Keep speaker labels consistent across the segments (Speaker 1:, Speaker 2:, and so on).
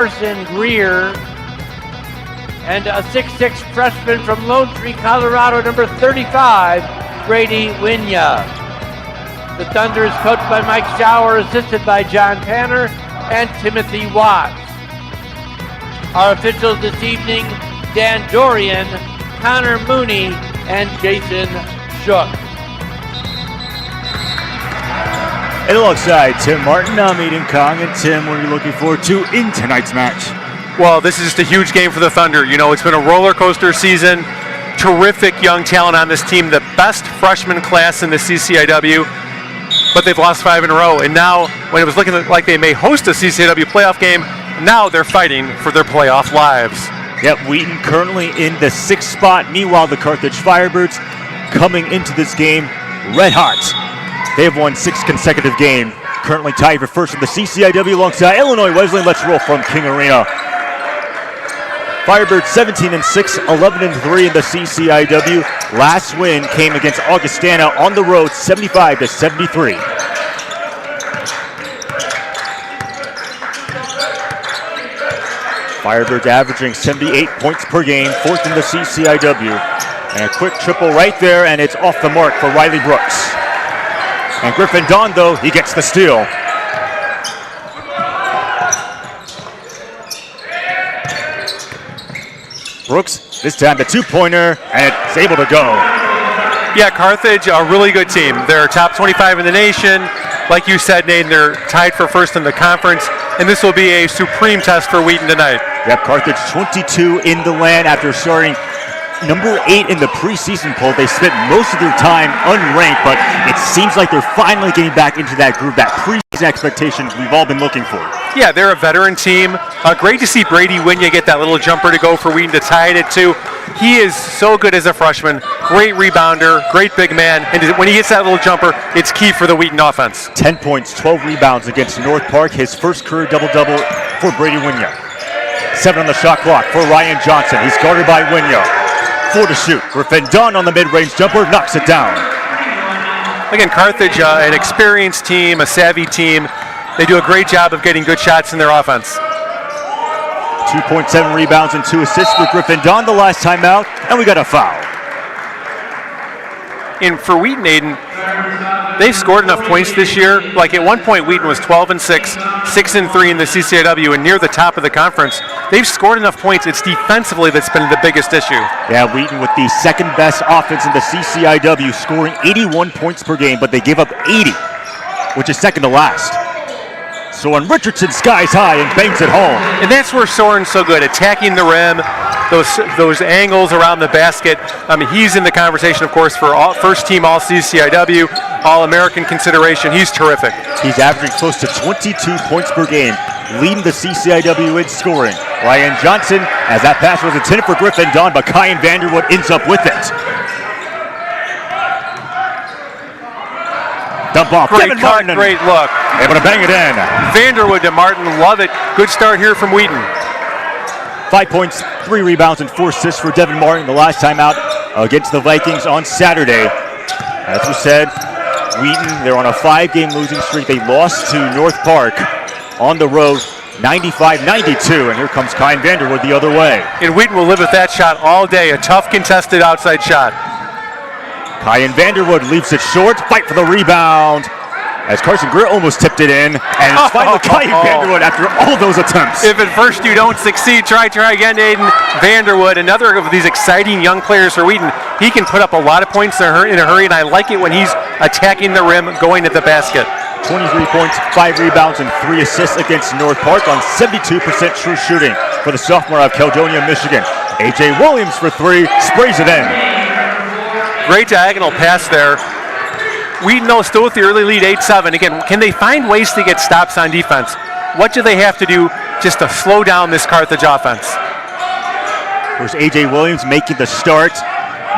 Speaker 1: Carson Greer, and a 6'6" freshman from Lone Tree, Colorado, number 35, Brady Winya. The Thunder is coached by Mike Schauer, assisted by John Panner and Timothy Watts. Our officials this evening, Dan Dorian, Connor Mooney, and Jason Shook.
Speaker 2: And alongside Tim Martin, I'm Eden Kong. And Tim, what are you looking forward to in tonight's match?
Speaker 3: Well, this is just a huge game for the Thunder. You know, it's been a roller coaster season. Terrific young talent on this team, the best freshman class in the CCIW, but they've lost 5 in a row. And now, when it was looking like they may host a CCIW playoff game, now they're fighting for their playoff lives.
Speaker 2: Yep, Wheaton currently in the 6th spot. Meanwhile, the Carthage Firebirds coming into this game red hot. They have won 6 consecutive games, currently tied for first in the CCIW alongside Illinois Wesleyan. Let's roll from King Arena. Firebirds 17-6, 11-3 in the CCIW. Last win came against Augustana on the road, 75-73. Firebirds averaging 78 points per game, 4th in the CCIW. And a quick triple right there, and it's off the mark for Riley Brooks. And Griffin Don, though, he gets the steal. Brooks, this time the 2-pointer, and it's able to go.
Speaker 3: Yeah, Carthage, a really good team. They're top 25 in the nation. Like you said, Nathan, they're tied for first in the conference, and this will be a supreme test for Wheaton tonight.
Speaker 2: Yep, Carthage 22 in the land after starting number 8 in the preseason poll. They spent most of their time unranked, but it seems like they're finally getting back into that group, that preseason expectation we've all been looking for.
Speaker 3: Yeah, they're a veteran team. Great to see Brady Winya get that little jumper to go for Wheaton to tie it at 2. He is so good as a freshman. Great rebounder, great big man, and when he hits that little jumper, it's key for the Wheaton offense.
Speaker 2: 10 points, 12 rebounds against North Park, his first career double-double for Brady Winya. 7 on the shot clock for Ryan Johnson. He's guarded by Winya. 4 to shoot. Griffin Dunn on the mid-range jumper, knocks it down.
Speaker 3: Again, Carthage, an experienced team, a savvy team. They do a great job of getting good shots in their offense.
Speaker 2: 2.7 rebounds and 2 assists for Griffin Dunn the last time out, and we got a foul.
Speaker 3: And for Wheaton, Aiden, they've scored enough points this year. Like at one point, Wheaton was 12-6, 6-3 in the CCIW, and near the top of the conference. They've scored enough points. It's defensively that's been the biggest issue. Yeah,
Speaker 2: Wheaton with the second best offense in the CCIW, scoring 81 points per game, but they give up 80, which is second to last. Soren Richardson skies high and bangs it home.
Speaker 3: And that's where Soren's so good, attacking the rim, those angles around the basket. I mean, he's in the conversation, of course, for first team all CCIW, All-American consideration. He's terrific.
Speaker 2: He's averaging close to 22 points per game, leading the CCIW in scoring. Ryan Johnson, as that pass was intended for Griffin Dunn, but Kyan Vanderwood ends up with it. Dump off.
Speaker 3: Great cut, great look.
Speaker 2: Able to bang it in.
Speaker 3: Vanderwood to Martin, love it. Good start here from Wheaton.
Speaker 2: 5 points, 3 rebounds, and 4 assists for Devin Martin the last time out against the Vikings on Saturday. As we said, Wheaton, they're on a 5-game losing streak. They lost to North Park on the road, 95-92, and here comes Kyan Vanderwood the other way.
Speaker 3: And Wheaton will live with that shot all day, a tough contested outside shot.
Speaker 2: Kyan Vanderwood leaves it short, fight for the rebound, as Carson Greer almost tipped it in, and it's finally Kyan Vanderwood after all those attempts.
Speaker 3: If at first you don't succeed, try again, Aiden. Vanderwood, another of these exciting young players for Wheaton. He can put up a lot of points in a hurry, and I like it when he's attacking the rim, going at the basket.
Speaker 2: 23 points, 5 rebounds, and 3 assists against North Park on 72% true shooting for the sophomore out of Caledonia, Michigan. A.J. Williams for 3, sprays it in.
Speaker 3: Great diagonal pass there. Wheaton, though, still with the early lead, 8-7. Again, can they find ways to get stops on defense? What do they have to do just to slow down this Carthage offense?
Speaker 2: There's A.J. Williams making the start.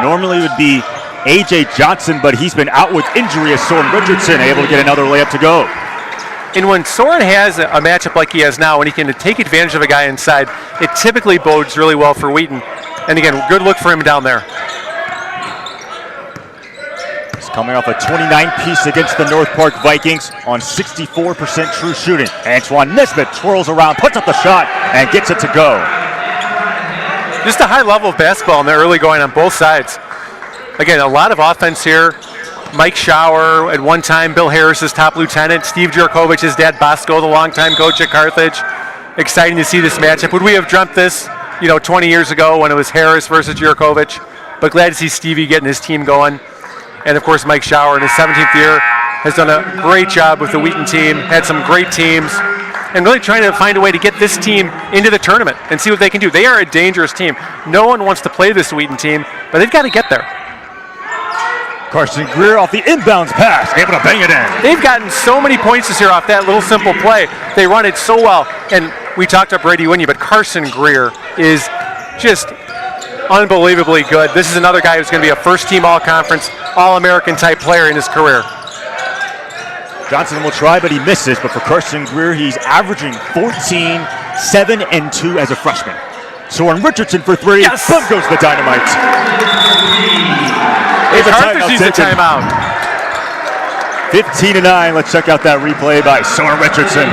Speaker 2: Normally it would be A.J. Johnson, but he's been out with injury as Soren Richardson able to get another layup to go.
Speaker 3: And when Soren has a matchup like he has now, when he can take advantage of a guy inside, it typically bodes really well for Wheaton. And again, good look for him down there.
Speaker 2: coming off a 29-piece against the North Park Vikings on 64% true shooting. Antoine Nesbitt twirls around, puts up the shot, and gets it to go.
Speaker 3: Just a high level of basketball in the early going on both sides. Again, a lot of offense here. Mike Schauer, at one time Bill Harris's top lieutenant, Steve Jurkovich, his dad Bosco, the longtime coach at Carthage. Exciting to see this matchup. Would we have dreamt this, 20 years ago when it was Harris versus Jurkovich? But glad to see Stevie getting his team going. And of course, Mike Schauer in his 17th year has done a great job with the Wheaton team, had some great teams, and really trying to find a way to get this team into the tournament and see what they can do. They are a dangerous team. No one wants to play this Wheaton team, but they've got to get there.
Speaker 2: Carson Greer off the inbounds pass, able to bang it in.
Speaker 3: They've gotten so many points this year off that little simple play. They run it so well. And we talked about Brady Winya, but Carson Greer is just unbelievably good. This is another guy who's going to be a first-team all-conference, all-American type player in his career.
Speaker 2: Johnson will try, but he misses. But for Carson Greer, he's averaging 14, 7, and 2 as a freshman. Soren Richardson for three.
Speaker 3: Yes.
Speaker 2: Boom goes the dynamite.
Speaker 3: Carthage needs a timeout.
Speaker 2: 15-9. Let's check out that replay by Soren Richardson.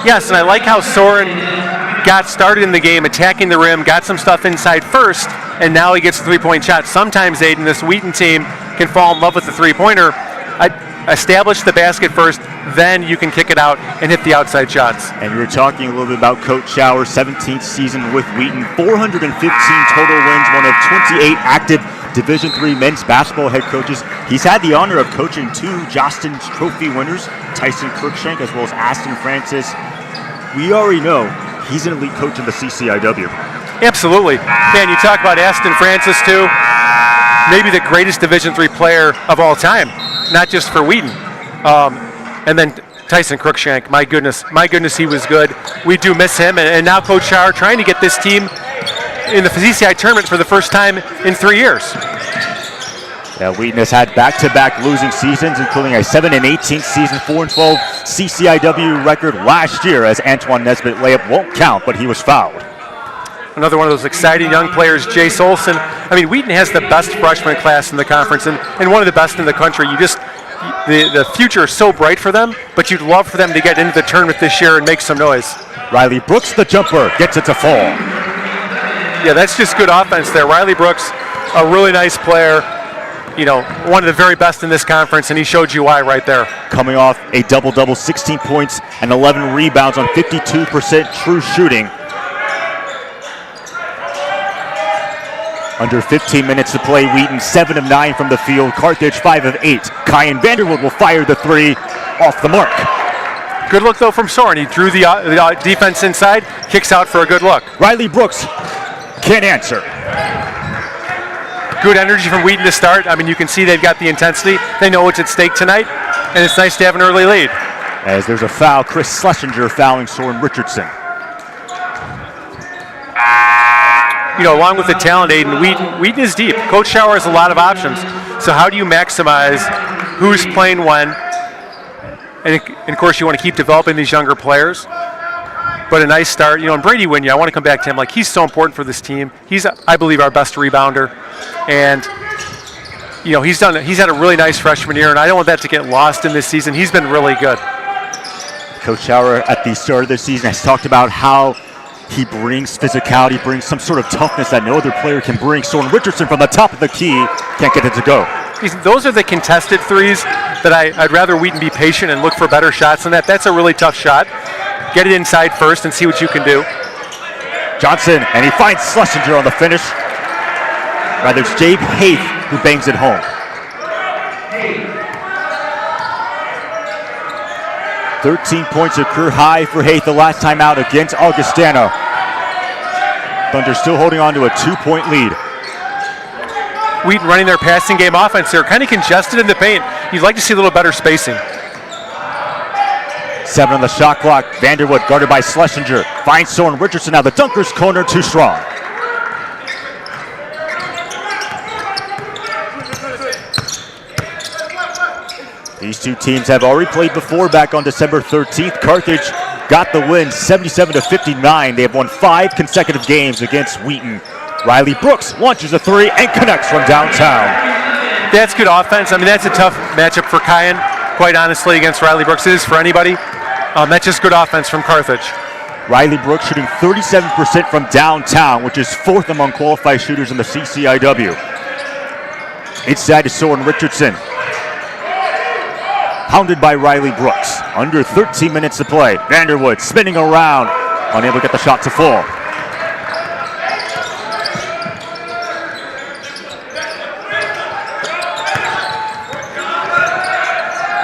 Speaker 3: Yes, and I like how Soren got started in the game, attacking the rim, got some stuff inside first, and now he gets a three-point shot. Sometimes, Aiden, this Wheaton team can fall in love with the three-pointer. Establish the basket first, then you can kick it out and hit the outside shots.
Speaker 2: And we were talking a little bit about Coach Schauer's 17th season with Wheaton. 415 total wins, one of 28 active Division III men's basketball head coaches. He's had the honor of coaching two Jostens Trophy winners, Tyson Cruikshank as well as Aston Francis. We already know he's an elite coach in the CCIW.
Speaker 3: Absolutely. Man, you talk about Aston Francis too. Maybe the greatest Division III player of all time, not just for Wheaton. And then Tyson Cruikshank, my goodness, he was good. We do miss him. And now Coach Schauer trying to get this team in the CCI tournament for the first time in 3 years.
Speaker 2: Yeah, Wheaton has had back-to-back losing seasons, including a 7-18 season, 4-12 CCIW record last year, as Antoine Nesbitt layup won't count, but he was fouled.
Speaker 3: Another one of those exciting young players, Jace Olson. I mean, Wheaton has the best freshman class in the conference and one of the best in the country. The future is so bright for them, but you'd love for them to get into the tournament this year and make some noise.
Speaker 2: Riley Brooks, the jumper, gets it to fall.
Speaker 3: Yeah, that's just good offense there. Riley Brooks, a really nice player, one of the very best in this conference, and he showed you why right there.
Speaker 2: Coming off a double-double, 16 points and 11 rebounds on 52% true shooting. Under 15 minutes to play, Wheaton 7 of 9 from the field, Carthage 5 of 8. Kyan Vanderwood will fire the three off the mark.
Speaker 3: Good look though from Soren. He drew the defense inside, kicks out for a good look.
Speaker 2: Riley Brooks can't answer.
Speaker 3: Good energy from Wheaton to start. I mean, you can see they've got the intensity. They know what's at stake tonight, and it's nice to have an early lead.
Speaker 2: As there's a foul, Chris Schlesinger fouling Soren Richardson.
Speaker 3: Along with the talent, Aiden, Wheaton is deep. Coach Schauer has a lot of options. So how do you maximize who's playing when? And of course, you want to keep developing these younger players. But a nice start, and Brady Winya, I want to come back to him. He's so important for this team. He's, I believe, our best rebounder. And, he's had a really nice freshman year, and I don't want that to get lost in this season. He's been really good.
Speaker 2: Coach Schauer at the start of the season has talked about how he brings physicality, brings some sort of toughness that no other player can bring. Soren Richardson from the top of the key can't get it to go.
Speaker 3: Those are the contested threes that I'd rather Wheaton be patient and look for better shots than that. That's a really tough shot. Get it inside first and see what you can do.
Speaker 2: Johnson, and he finds Schlesinger on the finish. Rather, it's Jabe Haith who bangs it home. 13 points, a career high for Haith the last time out against Augustana. Thunder still holding on to a 2-point lead.
Speaker 3: Wheaton running their passing game offense. They're kind of congested in the paint. You'd like to see a little better spacing.
Speaker 2: 7 on the shot clock. Vanderwood guarded by Schlesinger. Finds Soren Richardson. Now the dunker's corner too strong. These two teams have already played before back on December 13th. Carthage got the win 77-59. They have won 5 consecutive games against Wheaton. Riley Brooks launches a three and connects from downtown.
Speaker 3: That's good offense. I mean, that's a tough matchup for Kyan, quite honestly, against Riley Brooks. It is for anybody. That's just good offense from Carthage.
Speaker 2: Riley Brooks shooting 37% from downtown, which is 4th among qualified shooters in the CCIW. Inside to Soren Richardson. Pounded by Riley Brooks. Under 13 minutes to play. Vanderwood spinning around, unable to get the shot to fall.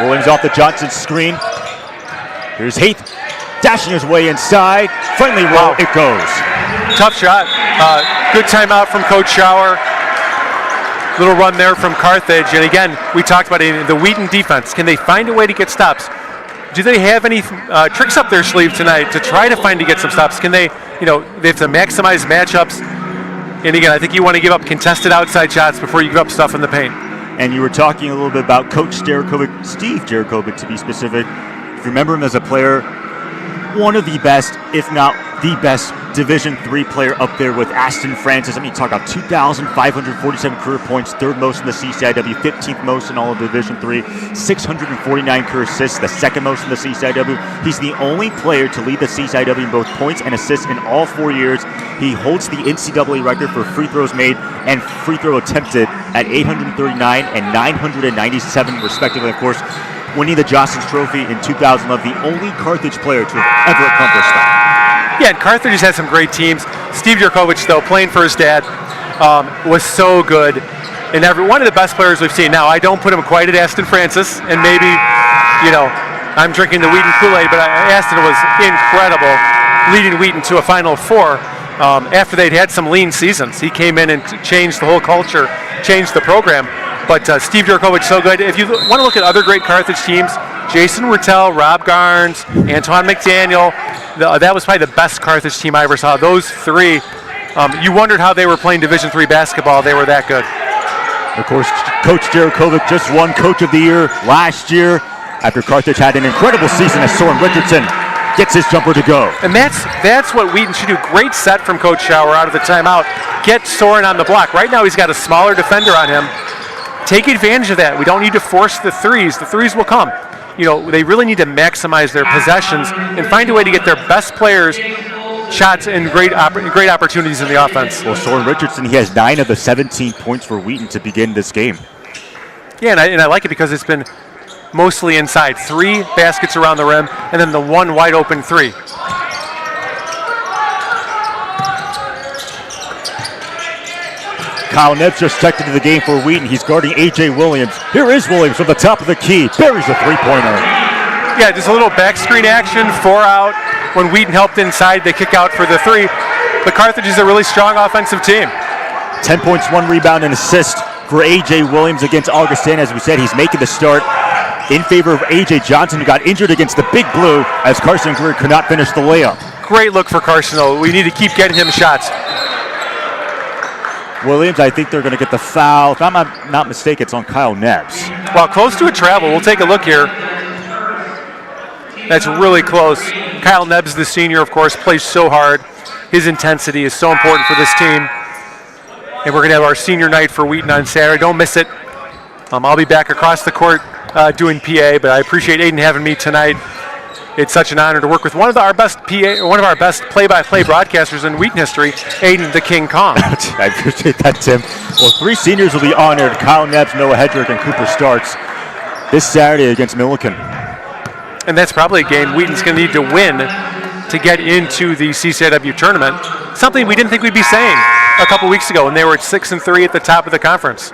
Speaker 2: Williams off the Johnson screen. Here's Haith dashing his way inside. Friendly roll, it goes.
Speaker 3: Tough shot. Good timeout from Coach Schauer. Little run there from Carthage. And again, we talked about it in the Wheaton defense. Can they find a way to get stops? Do they have any tricks up their sleeve tonight to try to find to get some stops? Can they, they have to maximize matchups. And again, I think you want to give up contested outside shots before you give up stuff in the paint.
Speaker 2: And you were talking a little bit about Coach Jerichovic, Steve Jerichovic to be specific. If you remember him as a player, one of the best, if not the best, Division III player up there with Aston Francis. I mean, talk about 2,547 career points, 3rd most in the CCIW, 15th most in all of Division III, 649 career assists, the 2nd most in the CCIW. He's the only player to lead the CCIW in both points and assists in all 4 years. He holds the NCAA record for free throws made and free throw attempted at 839 and 997 respectively. Of course, winning the Jostens Trophy in 2011, the only Carthage player to have ever accomplished that.
Speaker 3: Yeah, and Carthage has had some great teams. Steve Jurkovich, though, playing for his dad, was so good. And one of the best players we've seen. Now, I don't put him quite at Aston Francis, and maybe, I'm drinking the Wheaton Kool-Aid, but Aston was incredible, leading Wheaton to a Final Four after they'd had some lean seasons. He came in and changed the whole culture, changed the program. But Steve Jurkovich, so good. If you want to look at other great Carthage teams, Jason Wertel, Rob Garnes, Antoine McDaniel, that was probably the best Carthage team I ever saw. Those three, you wondered how they were playing Division III basketball. They were that good.
Speaker 2: Of course, Coach Jerichovic just won Coach of the Year last year after Carthage had an incredible season as Soren Richardson gets his jumper to go.
Speaker 3: And that's what Wheaton should do. Great set from Coach Schauer out of the timeout. Get Soren on the block. Right now he's got a smaller defender on him. Take advantage of that. We don't need to force the threes. The threes will come. They really need to maximize their possessions and find a way to get their best players shots and great opportunities in the offense.
Speaker 2: Well, Soren Richardson, he has 9 of the 17 points for Wheaton to begin this game.
Speaker 3: Yeah, and I like it because it's been mostly inside. 3 baskets around the rim, and then the 1 wide open 3.
Speaker 2: Kyle Nebbs just checked into the game for Wheaton. He's guarding A.J. Williams. Here is Williams from the top of the key. Buries a three-pointer.
Speaker 3: Yeah, just a little back screen action, 4 out. When Wheaton helped inside, they kick out for the 3. But Carthage is a really strong offensive team.
Speaker 2: 10 points, 1 rebound, and assist for A.J. Williams against Augustine. As we said, he's making the start in favor of A.J. Johnson, who got injured against the Big Blue as Carson Greer could not finish the layup.
Speaker 3: Great look for Carson, though. We need to keep getting him shots.
Speaker 2: Williams, I think they're going to get the foul. If I'm not mistaken, it's on Kyle Nebbs.
Speaker 3: Well, close to a travel. We'll take a look here. That's really close. Kyle Nebbs, the senior, of course, plays so hard. His intensity is so important for this team. And we're going to have our senior night for Wheaton on Saturday. Don't miss it. I'll be back across the court doing PA, but I appreciate Aiden having me tonight. It's such an honor to work with one of our best play-by-play broadcasters in Wheaton history, Aiden the King Kong.
Speaker 2: I appreciate that, Tim. Well, 3 seniors will be honored: Kyle Nebbs, Noah Hedrick, and Cooper Starks this Saturday against Milliken.
Speaker 3: And that's probably a game Wheaton's going to need to win to get into the CCIW tournament. Something we didn't think we'd be saying a couple weeks ago when they were at 6-3 at the top of the conference.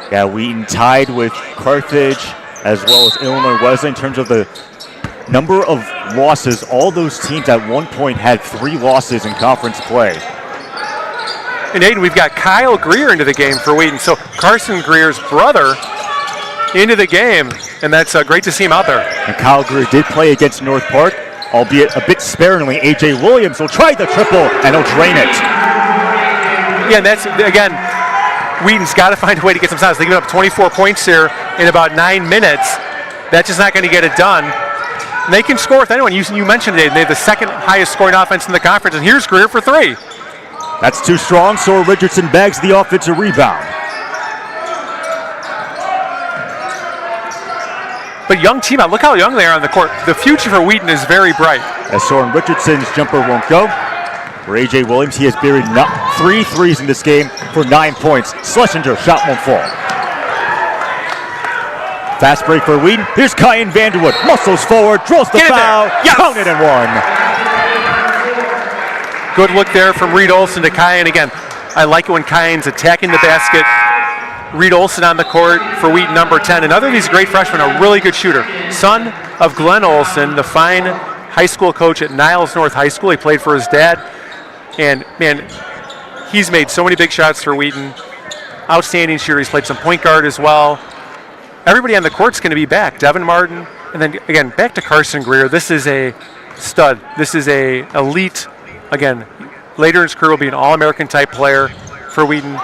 Speaker 2: Yeah, Wheaton tied with Carthage as well as Illinois Wesleyan in terms of the number of losses. All those teams at one point had 3 losses in conference play.
Speaker 3: And Aiden, we've got Kyle Greer into the game for Wheaton. So Carson Greer's brother into the game, and that's great to see him out there.
Speaker 2: And Kyle Greer did play against North Park, albeit a bit sparingly. A.J. Williams will try the triple, and he'll drain it.
Speaker 3: Yeah, and that's, again, Wheaton's got to find a way to get some shots. They give up 24 points here in about 9 minutes. That's just not going to get it done. And they can score with anyone. You mentioned it. They have the 2nd highest scoring offense in the conference, and here's Greer for 3.
Speaker 2: That's too strong, so Richardson bags the offensive rebound.
Speaker 3: But young team, look how young they are on the court. The future for Wheaton is very bright.
Speaker 2: As Soren Richardson's jumper won't go. For A.J. Williams, he has buried 3 threes in this game for 9 points. Schlesinger shot won't fall. Fast break for Wheaton. Here's Kyan Vanderwood. Muscles forward, draws the foul.
Speaker 3: Yes.
Speaker 2: Count it and one.
Speaker 3: Good look there from Reed Olson to Kyan. Again, I like it when Kyan's attacking the basket. Reed Olson on the court for Wheaton, number 10. Another of these great freshmen, a really good shooter. Son of Glenn Olson, the fine high school coach at Niles North High School. He played for his dad. And, man, he's made so many big shots for Wheaton. Outstanding shooter. He's played some point guard as well. Everybody on the court's going to be back. Devin Martin. And then, again, back to Carson Greer. This is a stud. This is a elite, again, later in his career will be an All-American type player for Wheaton.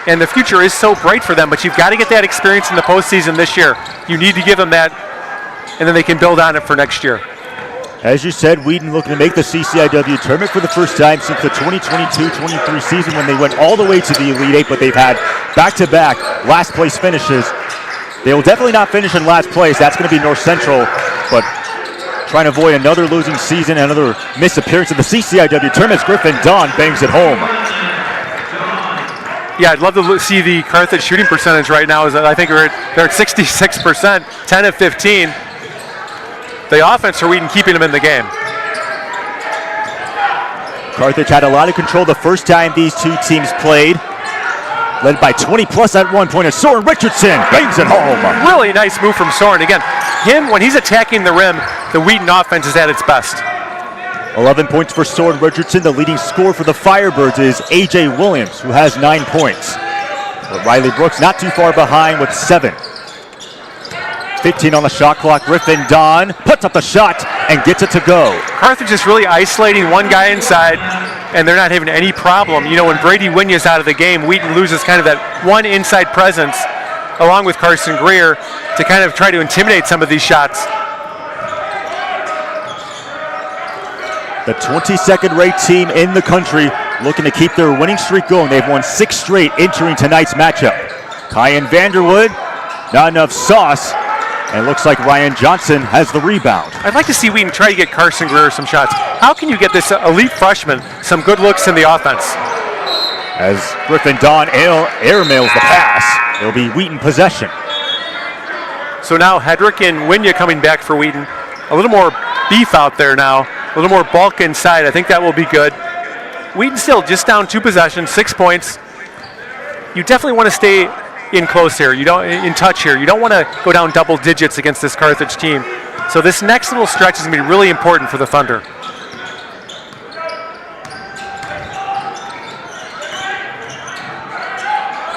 Speaker 3: And the future is so bright for them, but you've got to get that experience in the postseason this year. You need to give them that, and then they can build on it for next year.
Speaker 2: As you said, Wheaton looking to make the CCIW tournament for the first time since the 2022-23 season when they went all the way to the Elite Eight, but they've had back-to-back last place finishes. They will definitely not finish in last place. That's going to be North Central, but trying to avoid another losing season, another missed appearance in the CCIW tournament. Griffin Dunn bangs it home.
Speaker 3: Yeah, I'd love to see the Carthage shooting percentage right now. I think they're at 66%, 10 of 15. The offense for Wheaton keeping them in the game.
Speaker 2: Carthage had a lot of control the first time these two teams played. Led by 20-plus at one point, and Soren Richardson bangs it home.
Speaker 3: Really nice move from Soren. Again, when he's attacking the rim, the Wheaton offense is at its best.
Speaker 2: 11 points for Soren Richardson. The leading scorer for the Firebirds is A.J. Williams, who has 9 points. But Riley Brooks not too far behind with 7. 15 on the shot clock. Griffin Dunn puts up the shot and gets it to go.
Speaker 3: Carthage is really isolating one guy inside, and they're not having any problem. You know, when Brady Winya's out of the game, Wheaton loses kind of that one inside presence, along with Carson Greer, to kind of try to intimidate some of these shots.
Speaker 2: The 22nd ranked team in the country looking to keep their winning streak going. They've won 6 straight entering tonight's matchup. Kyan Vanderwood, not enough sauce. And it looks like Ryan Johnson has the rebound.
Speaker 3: I'd like to see Wheaton try to get Carson Greer some shots. How can you get this elite freshman some good looks in the offense?
Speaker 2: As Griffin Dunn airmails the pass, it'll be Wheaton possession.
Speaker 3: So now Hedrick and Winya coming back for Wheaton. A little more beef out there now. A little more bulk inside. I think that will be good. Wheaton still just down 2 possessions, 6 points. You definitely want to stay in close here. You don't in touch here. You don't want to go down double digits against this Carthage team. So this next little stretch is going to be really important for the Thunder.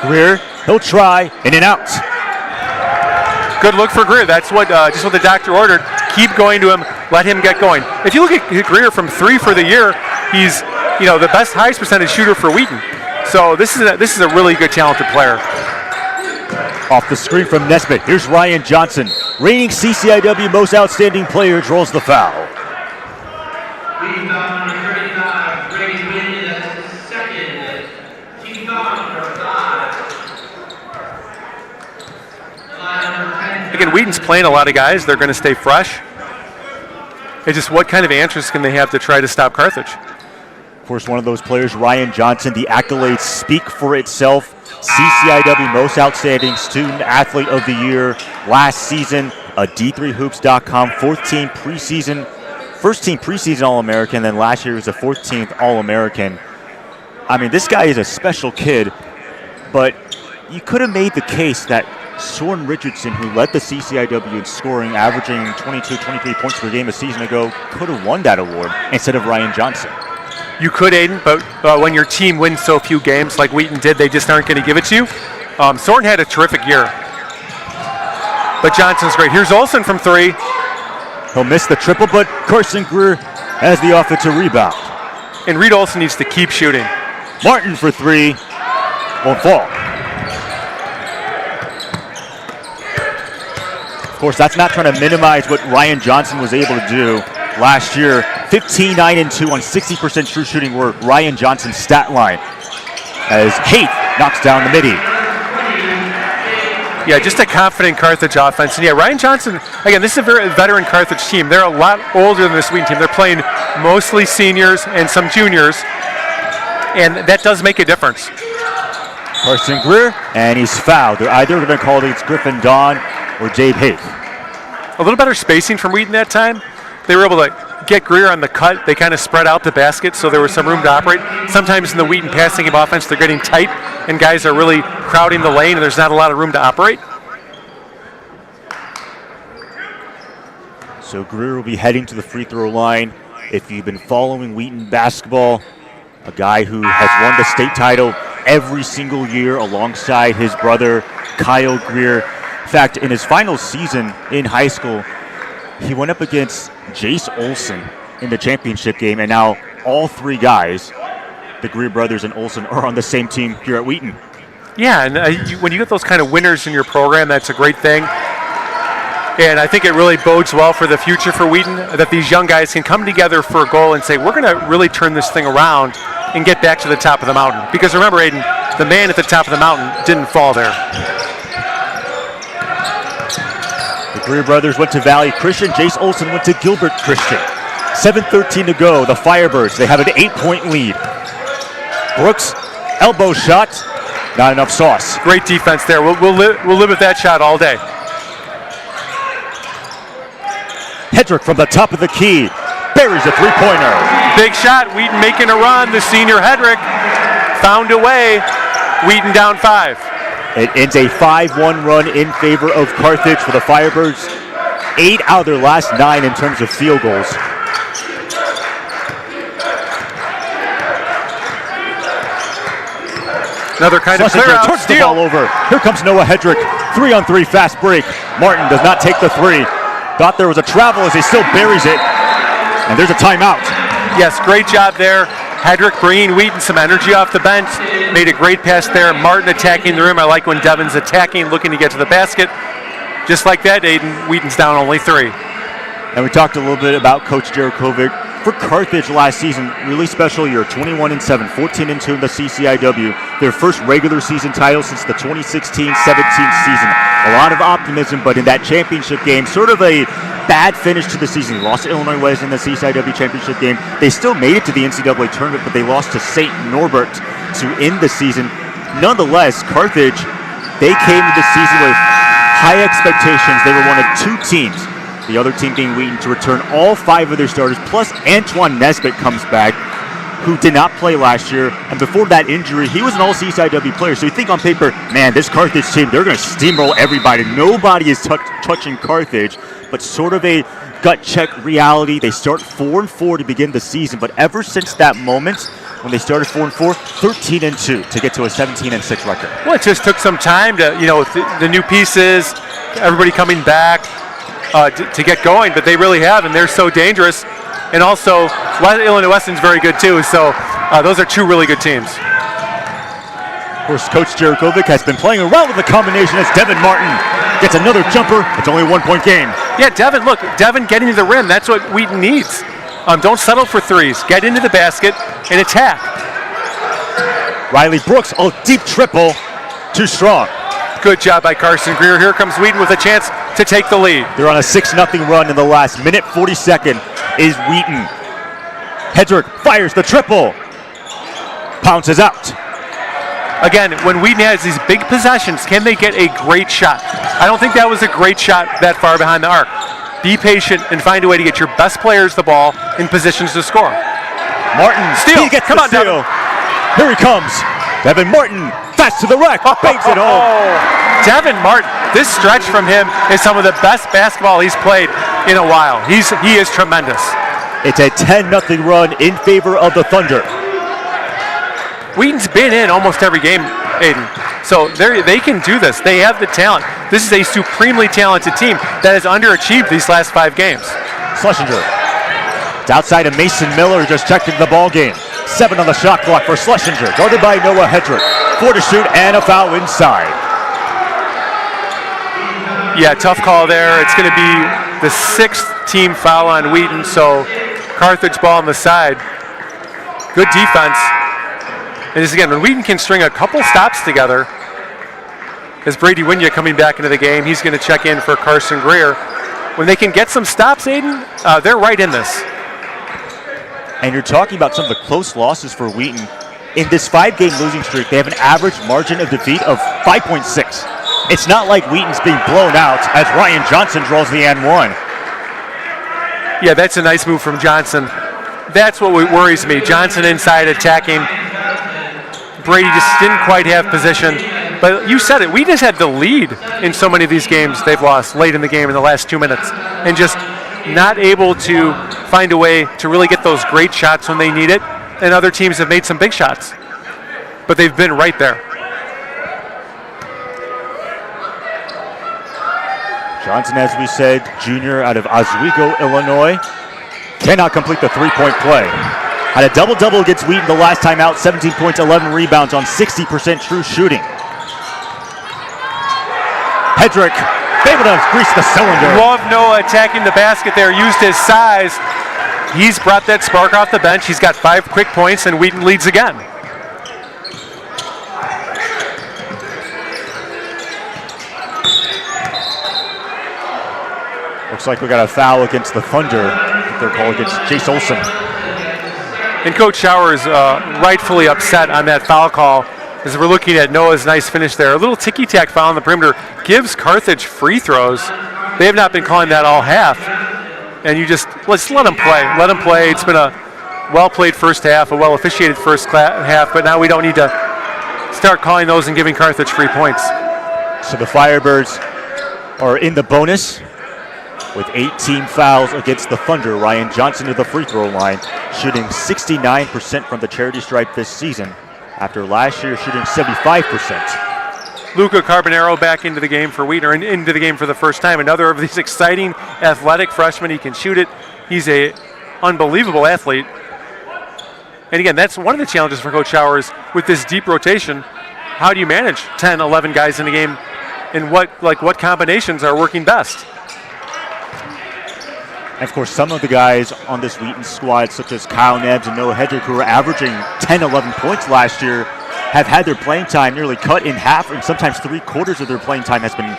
Speaker 2: Greer, he'll try, in and out.
Speaker 3: Good look for Greer. That's what just what the doctor ordered. Keep going to him. Let him get going. If you look at Greer from 3 for the year, he's the best highest percentage shooter for Wheaton. So this is a really good talented player.
Speaker 2: Off the screen from Nesbitt. Here's Ryan Johnson. Reigning CCIW most outstanding player draws the foul. Again, Wheaton's playing a lot of guys. They're going to stay fresh. It's just what kind of answers can they have to try to stop Carthage? Of course, one of those players, Ryan Johnson, the accolades speak for itself. CCIW Most Outstanding Student Athlete of the Year last season, a D3Hoops.com first team preseason All-American, then last year he was a 14th All-American. I mean, this guy is a special kid, but you could have made the case that Soren Richardson, who led the CCIW in scoring, averaging 22, 23 points per game a season ago, could have won that award instead of Ryan Johnson.
Speaker 3: You could, Aiden, but when your team wins so few games like Wheaton did, they just aren't going to give it to you. Soren had a terrific year, but Johnson's great. Here's Olsen from 3.
Speaker 2: He'll miss the triple, but Carson Greer has the offensive rebound.
Speaker 3: And Reed Olsen needs to keep shooting.
Speaker 2: Martin for 3, won't fall. Of course, that's not trying to minimize what Ryan Johnson was able to do last year. 15, 9, and 2 on 60% true shooting were Ryan Johnson's stat line, as Haight knocks down the midi.
Speaker 3: Yeah, just a confident Carthage offense. And yeah, Ryan Johnson, again, this is a very veteran Carthage team. They're a lot older than this Wheaton team. They're playing mostly seniors and some juniors, and that does make a difference.
Speaker 2: Carson Greer, and he's fouled. They're either going to call it against Griffin Dawn or Jabe Haight.
Speaker 3: A little better spacing from Wheaton that time. They were able to get Greer on the cut. They kind of spread out the basket, so there was some room to operate. Sometimes in the Wheaton passing game offense, they're getting tight, and guys are really crowding the lane, and there's not a lot of room to operate.
Speaker 2: So Greer will be heading to the free throw line. If you've been following Wheaton basketball, a guy who has won the state title every single year alongside his brother, Kyle Greer. In fact, in his final season in high school, he went up against Jace Olson in the championship game, and now all three guys, the Greer brothers and Olson, are on the same team here at Wheaton.
Speaker 3: Yeah, and when you get those kind of winners in your program, that's a great thing. And I think it really bodes well for the future for Wheaton, that these young guys can come together for a goal and say, we're going to really turn this thing around and get back to the top of the mountain. Because remember, Aiden, the man at the top of the mountain didn't fall there.
Speaker 2: The Greer brothers went to Valley Christian. Jace Olson went to Gilbert Christian. 7:13 to go. The Firebirds, they have an 8-point lead. Brooks, elbow shot, not enough sauce.
Speaker 3: Great defense there. We'll live with that shot all day.
Speaker 2: Hedrick from the top of the key, buries a three-pointer.
Speaker 3: Big shot, Wheaton making a run. The senior Hedrick found a way. Wheaton down 5.
Speaker 2: It ends a 5-1 run in favor of Carthage for the Firebirds. 8 out of their last 9 in terms of field goals.
Speaker 3: Another kind of clear out.
Speaker 2: Turns the ball over. Here comes Noah Hedrick. 3-on-3 fast break. Martin does not take the 3. Thought there was a travel as he still buries it. And there's a timeout.
Speaker 3: Yes, great job there. Hedrick bringing Wheaton some energy off the bench. Made a great pass there. Martin attacking the rim. I like when Devin's attacking, looking to get to the basket. Just like that, Aiden, Wheaton's down only 3.
Speaker 2: And we talked a little bit about Coach Jarakovic. For Carthage last season, really special year, 21-7, 14-2 in the CCIW. Their first regular season title since the 2016-17 season. A lot of optimism, but in that championship game, sort of a bad finish to the season. They lost to Illinois West in the CCIW championship game. They still made it to the NCAA tournament, but they lost to St. Norbert to end the season. Nonetheless, Carthage, they came to the season with high expectations. They were one of 2 teams, the other team being Wheaton, to return all 5 of their starters, plus Antoine Nesbitt comes back, who did not play last year. And before that injury, he was an all-CCIW player. So you think on paper, man, this Carthage team, they're going to steamroll everybody. Nobody is touching Carthage, but sort of a gut check reality. They start 4-4 to begin the season, but ever since that moment, when they started 4-4, 13-2 to get to a 17-6 record.
Speaker 3: Well, it just took some time to, the new pieces, everybody coming back, to get going, but they really have, and they're so dangerous. And also, Illinois Weston's very good too, so those are 2 really good teams.
Speaker 2: Of course, Coach Jarakovic has been playing around with the combination as Devin Martin gets another jumper. It's only a 1-point game.
Speaker 3: Yeah, Devin getting to the rim, that's what Wheaton needs. Don't settle for 3s. Get into the basket and attack.
Speaker 2: Riley Brooks, a deep triple, too strong.
Speaker 3: Good job by Carson Greer. Here comes Wheaton with a chance to take the lead.
Speaker 2: They're on a 6-0 run in the last minute 42nd is Wheaton. Hedrick fires the triple. Pounces out.
Speaker 3: Again, when Wheaton has these big possessions, can they get a great shot? I don't think that was a great shot that far behind the arc. Be patient and find a way to get your best players the ball in positions to score.
Speaker 2: Martin,
Speaker 3: steal.
Speaker 2: He gets
Speaker 3: Come
Speaker 2: the
Speaker 3: on,
Speaker 2: steal.
Speaker 3: Devin.
Speaker 2: Here he comes. Devin Martin, fast to the rack, banks it home.
Speaker 3: Devin Martin, this stretch from him is some of the best basketball he's played in a while. He is tremendous.
Speaker 2: It's a 10-0 run in favor of the Thunder.
Speaker 3: Wheaton's been in almost every game, Aiden. So they can do this. They have the talent. This is a supremely talented team that has underachieved these last 5 games.
Speaker 2: Schlesinger. It's outside of Mason Miller, just checked into the ball game. 7 on the shot clock for Schlesinger, guarded by Noah Hedrick. 4 to shoot and a foul inside. Yeah,
Speaker 3: tough call there. It's going to be the 6th team foul on Wheaton, so Carthage ball on the side. Good defense. And just again, when Wheaton can string a couple stops together, as Brady Winya coming back into the game, he's going to check in for Carson Greer. When they can get some stops, Aiden, they're right in this.
Speaker 2: And you're talking about some of the close losses for Wheaton. In this 5-game losing streak, they have an average margin of defeat of 5.6. It's not like Wheaton's being blown out as Ryan Johnson draws the and one.
Speaker 3: Yeah, that's a nice move from Johnson. That's what worries me. Johnson inside attacking. Brady just didn't quite have position. But you said it, we just had the lead in so many of these games they've lost late in the game in the last 2 minutes. And just not able to find a way to really get those great shots when they need it. And other teams have made some big shots. But they've been right there.
Speaker 2: Johnson, as we said, junior out of Oswego, Illinois, cannot complete the three-point play. Had a double-double against Wheaton the last time out, 17 points, 11 rebounds on 60% true shooting. Hedrick able to grease the cylinder.
Speaker 3: Love Noah attacking the basket there, used his size. He's brought that spark off the bench. He's got 5 quick points, and Wheaton leads again.
Speaker 2: Looks like we got a foul against the Thunder. They're called against Jace Olson.
Speaker 3: And Coach Showers rightfully upset on that foul call as we're looking at Noah's nice finish there. A little ticky-tack foul on the perimeter gives Carthage free throws. They have not been calling that all half. And let's let them play. Let them play. It's been a well-played first half, a well-officiated first half, but now we don't need to start calling those and giving Carthage free points.
Speaker 2: So the Firebirds are in the bonus with 18 fouls against the Thunder. Ryan Johnson to the free throw line, shooting 69% from the charity stripe this season, after last year shooting 75%.
Speaker 3: Luca Carbonaro back into the game for Wheaton, or into the game for the first time. Another of these exciting athletic freshmen. He can shoot it. He's a unbelievable athlete. And again, that's one of the challenges for Coach Showers with this deep rotation. How do you manage 10, 11 guys in a game, and what combinations are working best?
Speaker 2: And of course, some of the guys on this Wheaton squad, such as Kyle Nebbs and Noah Hedrick, who were averaging 10, 11 points last year, have had their playing time nearly cut in half, and sometimes 3/4 of their playing time has been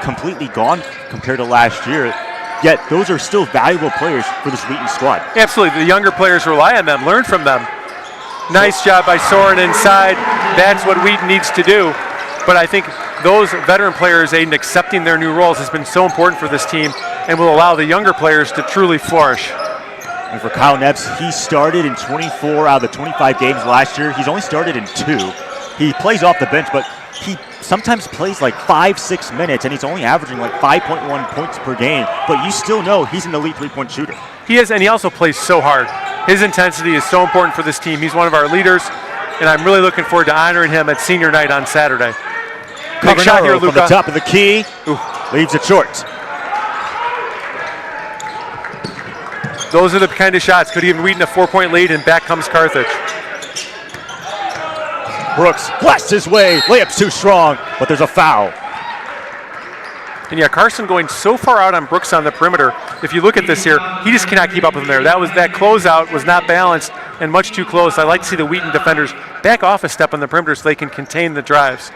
Speaker 2: completely gone compared to last year. Yet those are still valuable players for this Wheaton squad.
Speaker 3: Absolutely. The younger players rely on them, learn from them. Nice job by Soren inside. That's what Wheaton needs to do. But I think those veteran players, Aiden, accepting their new roles has been so important for this team and will allow the younger players to truly flourish.
Speaker 2: And for Kyle Nebbs, he started in 24 out of the 25 games last year. He's only started in 2. He plays off the bench, but he sometimes plays like 5-6 minutes, and he's only averaging like 5.1 points per game. But you still know he's an elite three-point shooter.
Speaker 3: He is, and he also plays so hard. His intensity is so important for this team. He's one of our leaders, and I'm really looking forward to honoring him at senior night on Saturday. Big shot here, Luca.
Speaker 2: From the top of the key, leaves it short.
Speaker 3: Those are the kind of shots. Could even Wheaton a 4-point lead, and back comes Carthage.
Speaker 2: Brooks blasts his way. Layup's too strong, but there's a foul.
Speaker 3: And yeah, Carson going so far out on Brooks on the perimeter. If you look at this here, he just cannot keep up with him there. That closeout was not balanced and much too close. I like to see the Wheaton defenders back off a step on the perimeter so they can contain the drives.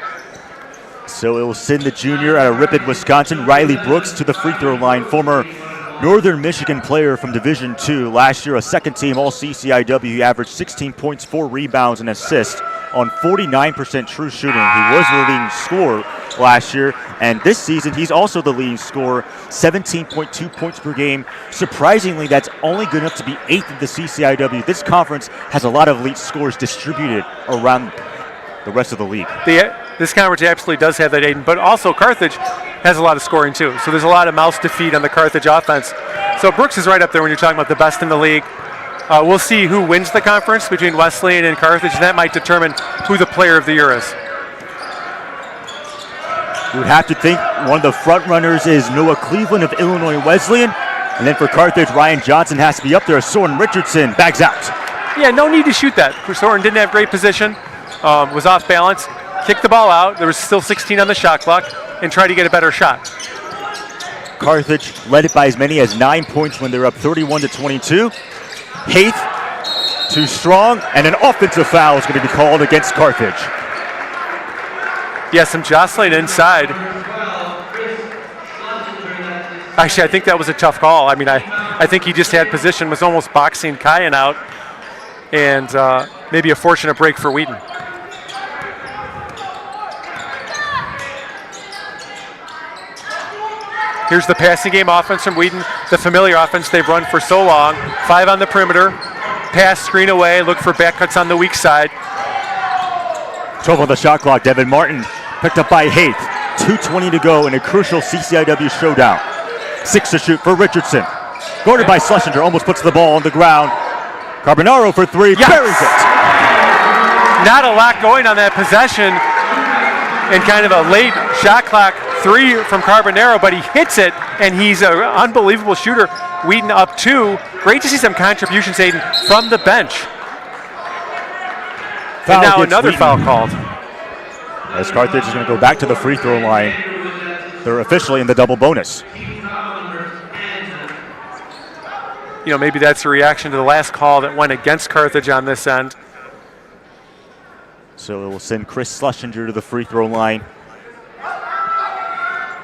Speaker 2: So it will send the junior out of Ripon, Wisconsin, Riley Brooks, to the free throw line. Former Northern Michigan player from Division II. Last year, a second-team All-CCIW. He averaged 16 points, 4 rebounds, and assists on 49% true shooting. He was the leading scorer last year, and this season he's also the leading scorer, 17.2 points per game. Surprisingly, that's only good enough to be 8th in the CCIW. This conference has a lot of elite scores distributed around the rest of the league.
Speaker 3: This conference absolutely does have that, Aiden, but also Carthage has a lot of scoring too. So there's a lot of mouths to feed on the Carthage offense. So Brooks is right up there when you're talking about the best in the league. We'll see who wins the conference between Wesleyan and Carthage, and that might determine who the player of the year is.
Speaker 2: You would have to think one of the front runners is Noah Cleveland of Illinois Wesleyan, and then for Carthage, Ryan Johnson has to be up there. Soren Richardson bags out.
Speaker 3: Yeah, no need to shoot that. Soren didn't have great position, was off balance, kicked the ball out. There was still 16 on the shot clock, and tried to get a better shot.
Speaker 2: Carthage led it by as many as 9 points when they were up 31-22. Haith, too strong, and an offensive foul is going to be called against Carthage.
Speaker 3: Yeah, some jostling inside. Actually, I think that was a tough call. I mean, I think he just had position, was almost boxing Kyan out, and maybe a fortunate break for Wheaton. Here's the passing game offense from Wheaton, the familiar offense they've run for so long. 5 on the perimeter, pass, screen away, look for back cuts on the weak side.
Speaker 2: 12 on the shot clock. Devin Martin picked up by Haith. 2:20 to go in a crucial CCIW showdown. 6 to shoot for Richardson. Guarded by Schlesinger, almost puts the ball on the ground. Carbonaro for 3,
Speaker 3: yes!
Speaker 2: Buries it.
Speaker 3: Not a lot going on that possession, and kind of a late shot clock 3 from Carbonaro, but he hits it, and he's an unbelievable shooter. Wheaton up 2. Great to see some contributions, Aiden, from the bench. And now another foul called.
Speaker 2: As Carthage is going to go back to the free throw line. They're officially in the double bonus.
Speaker 3: You know, maybe that's a reaction to the last call that went against Carthage on this end.
Speaker 2: So it will send Chris Schlesinger to the free throw line.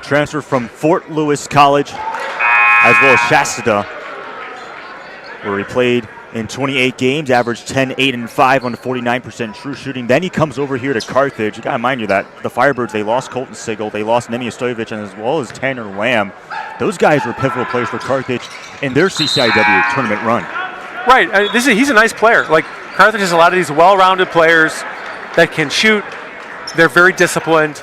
Speaker 2: Transfer from Fort Lewis College, as well as Shasta, where he played in 28 games, averaged 10, 8, and 5 on 49% true shooting. Then he comes over here to Carthage. You got to mind you that the Firebirds, they lost Colton Sigel, they lost Nemi Stojovic, and as well as Tanner Lamb. Those guys were pivotal players for Carthage in their CCIW tournament run.
Speaker 3: Right. He's a nice player. Like, Carthage has a lot of these well-rounded players that can shoot. They're very disciplined.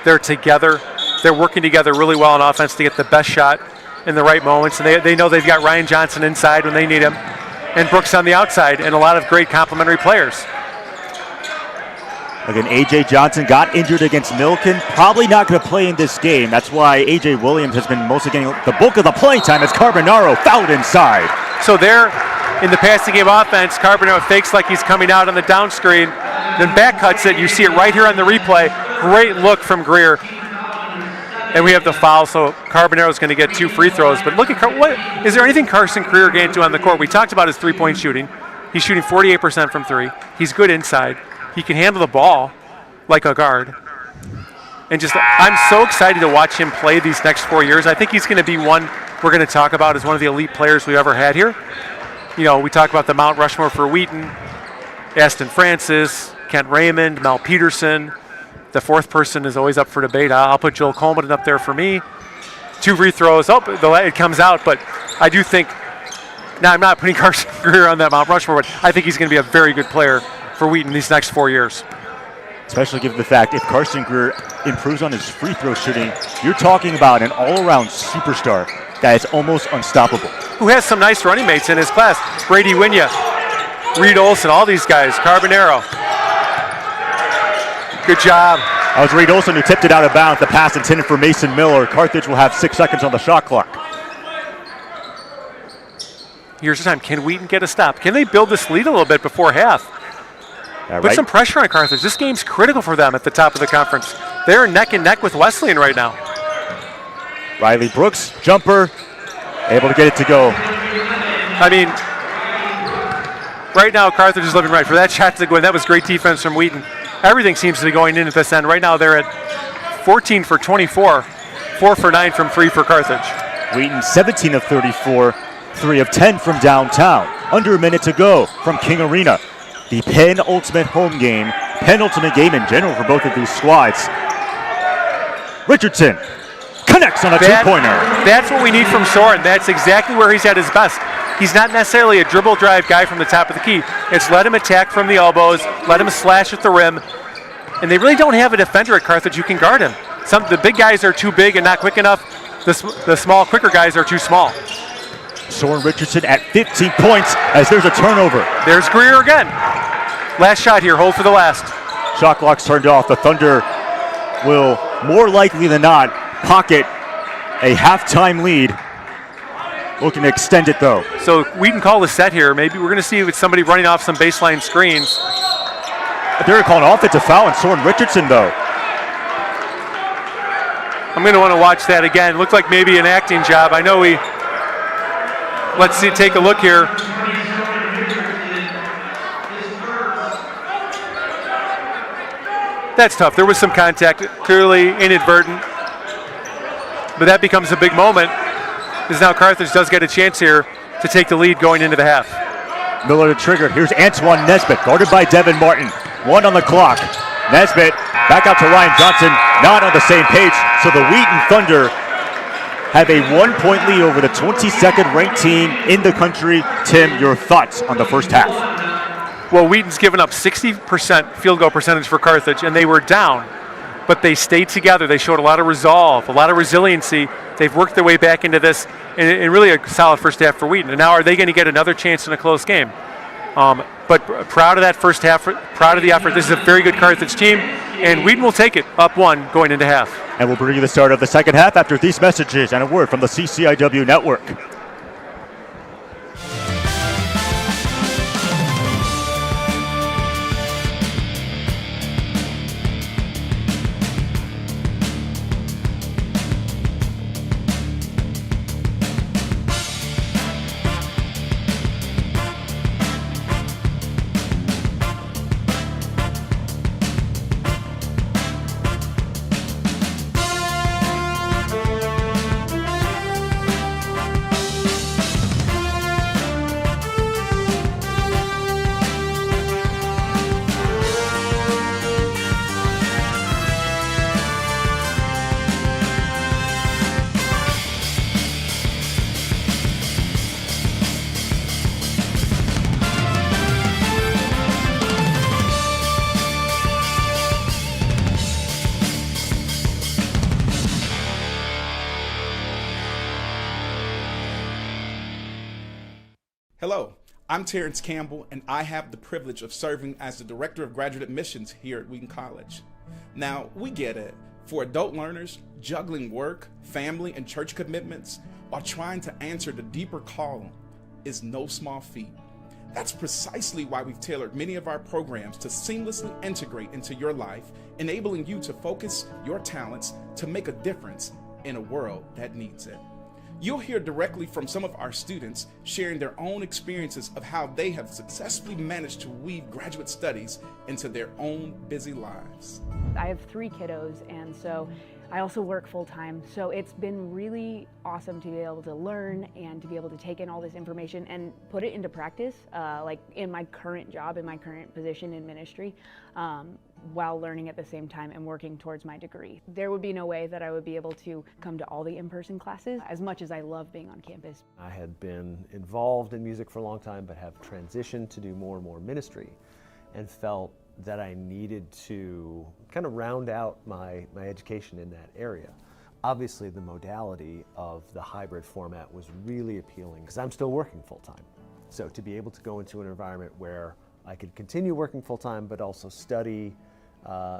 Speaker 3: They're together. They're working together really well on offense to get the best shot in the right moments. And they know they've got Ryan Johnson inside when they need him, and Brooks on the outside, and a lot of great complementary players.
Speaker 2: Again, A.J. Johnson got injured against Milken. Probably not going to play in this game. That's why A.J. Williams has been mostly getting the bulk of the playing time as Carbonaro fouled inside.
Speaker 3: So there, in the passing game offense, Carbonaro fakes like he's coming out on the down screen, then back cuts it. You see it right here on the replay. Great look from Greer. And we have the foul, so Carbonaro's going to get 2 free throws. But look at what is there anything Carson Greer can't do on the court? We talked about his three-point shooting. He's shooting 48% from 3. He's good inside. He can handle the ball like a guard. And I'm so excited to watch him play these next 4 years. I think he's going to be one we're going to talk about as one of the elite players we've ever had here. You know, we talk about the Mount Rushmore for Wheaton, Aston Francis, Kent Raymond, Mel Peterson. The 4th person is always up for debate. I'll put Joel Coleman up there for me. 2 free throws. Oh, it comes out, but I do think, now I'm not putting Carson Greer on that Mount Rushmore, but I think he's going to be a very good player for Wheaton these next 4 years.
Speaker 2: Especially given the fact if Carson Greer improves on his free throw shooting, you're talking about an all-around superstar that is almost unstoppable.
Speaker 3: Who has some nice running mates in his class. Brady Winya, Reed Olson, all these guys, Carbonaro. Good job.
Speaker 2: That was Reed Olson who tipped it out of bounds. The pass intended for Mason Miller. Carthage will have 6 seconds on the shot clock.
Speaker 3: Here's the time. Can Wheaton get a stop? Can they build this lead a little bit before half? Put some pressure on Carthage. This game's critical for them at the top of the conference. They're neck and neck with Wesleyan right now.
Speaker 2: Riley Brooks, jumper, able to get it to go.
Speaker 3: I mean, right now Carthage is living right. For that shot to go in, that was great defense from Wheaton. Everything seems to be going in at this end. Right now they're at 14 for 24, 4 for 9 from 3 for Carthage.
Speaker 2: Wheaton 17 of 34, 3 of 10 from downtown. Under a minute to go from King Arena. The penultimate home game, penultimate game in general for both of these squads. Richardson connects on a two-pointer.
Speaker 3: That's what we need from Soren. That's exactly where he's at his best. He's not necessarily a dribble drive guy from the top of the key. It's let him attack from the elbows, let him slash at the rim. And they really don't have a defender at Carthage who can guard him. The big guys are too big and not quick enough. The small, quicker guys are too small.
Speaker 2: Soren Richardson at 15 points as there's a turnover.
Speaker 3: There's Greer again. Last shot here, hold for the last.
Speaker 2: Shot clock's turned off. The Thunder will more likely than not pocket a halftime lead. Looking to extend it though.
Speaker 3: So Wheaton call the set here. Maybe we're going to see if it's somebody running off some baseline screens.
Speaker 2: They're calling an offensive foul on Soren Richardson though.
Speaker 3: I'm going to want to watch that again. Looked like maybe an acting job. I know let's see, take a look here. That's tough. There was some contact, clearly inadvertent, but that becomes a big moment because now Carthage does get a chance here to take the lead going into the half.
Speaker 2: Miller to trigger. Here's Antoine Nesbitt, guarded by Devin Martin. 1 on the clock. Nesbitt back out to Ryan Johnson, not on the same page. So the Wheaton Thunder have a 1-point lead over the 22nd ranked team in the country. Tim, your thoughts on the first half?
Speaker 3: Well, Wheaton's given up 60% field goal percentage for Carthage, and they were down, but they stayed together. They showed a lot of resolve, a lot of resiliency. They've worked their way back into this, and really a solid first half for Wheaton. And now are they going to get another chance in a close game? But proud of that first half, proud of the effort. This is a very good Carthage team, and Wheaton will take it up 1 going into half.
Speaker 2: And we'll bring you the start of the second half after these messages and a word from the CCIW Network.
Speaker 4: Hello, I'm Terrence Campbell, and I have the privilege of serving as the Director of Graduate Admissions here at Wheaton College. Now, we get it. For adult learners, juggling work, family, and church commitments while trying to answer the deeper call is no small feat. That's precisely why we've tailored many of our programs to seamlessly integrate into your life, enabling you to focus your talents to make a difference in a world that needs it. You'll hear directly from some of our students sharing their own experiences of how they have successfully managed to weave graduate studies into their own busy lives.
Speaker 5: I have 3 kiddos, and so I also work full-time, so it's been really awesome to be able to learn and to be able to take in all this information and put it into practice, like in my current job, in my current position in ministry, while learning at the same time and working towards my degree. There would be no way that I would be able to come to all the in-person classes as much as I love being on campus.
Speaker 6: I had been involved in music for a long time, but have transitioned to do more and more ministry, and felt that I needed to kind of round out my education in that area. Obviously, the modality of the hybrid format was really appealing because I'm still working full-time. So to be able to go into an environment where I could continue working full-time but also study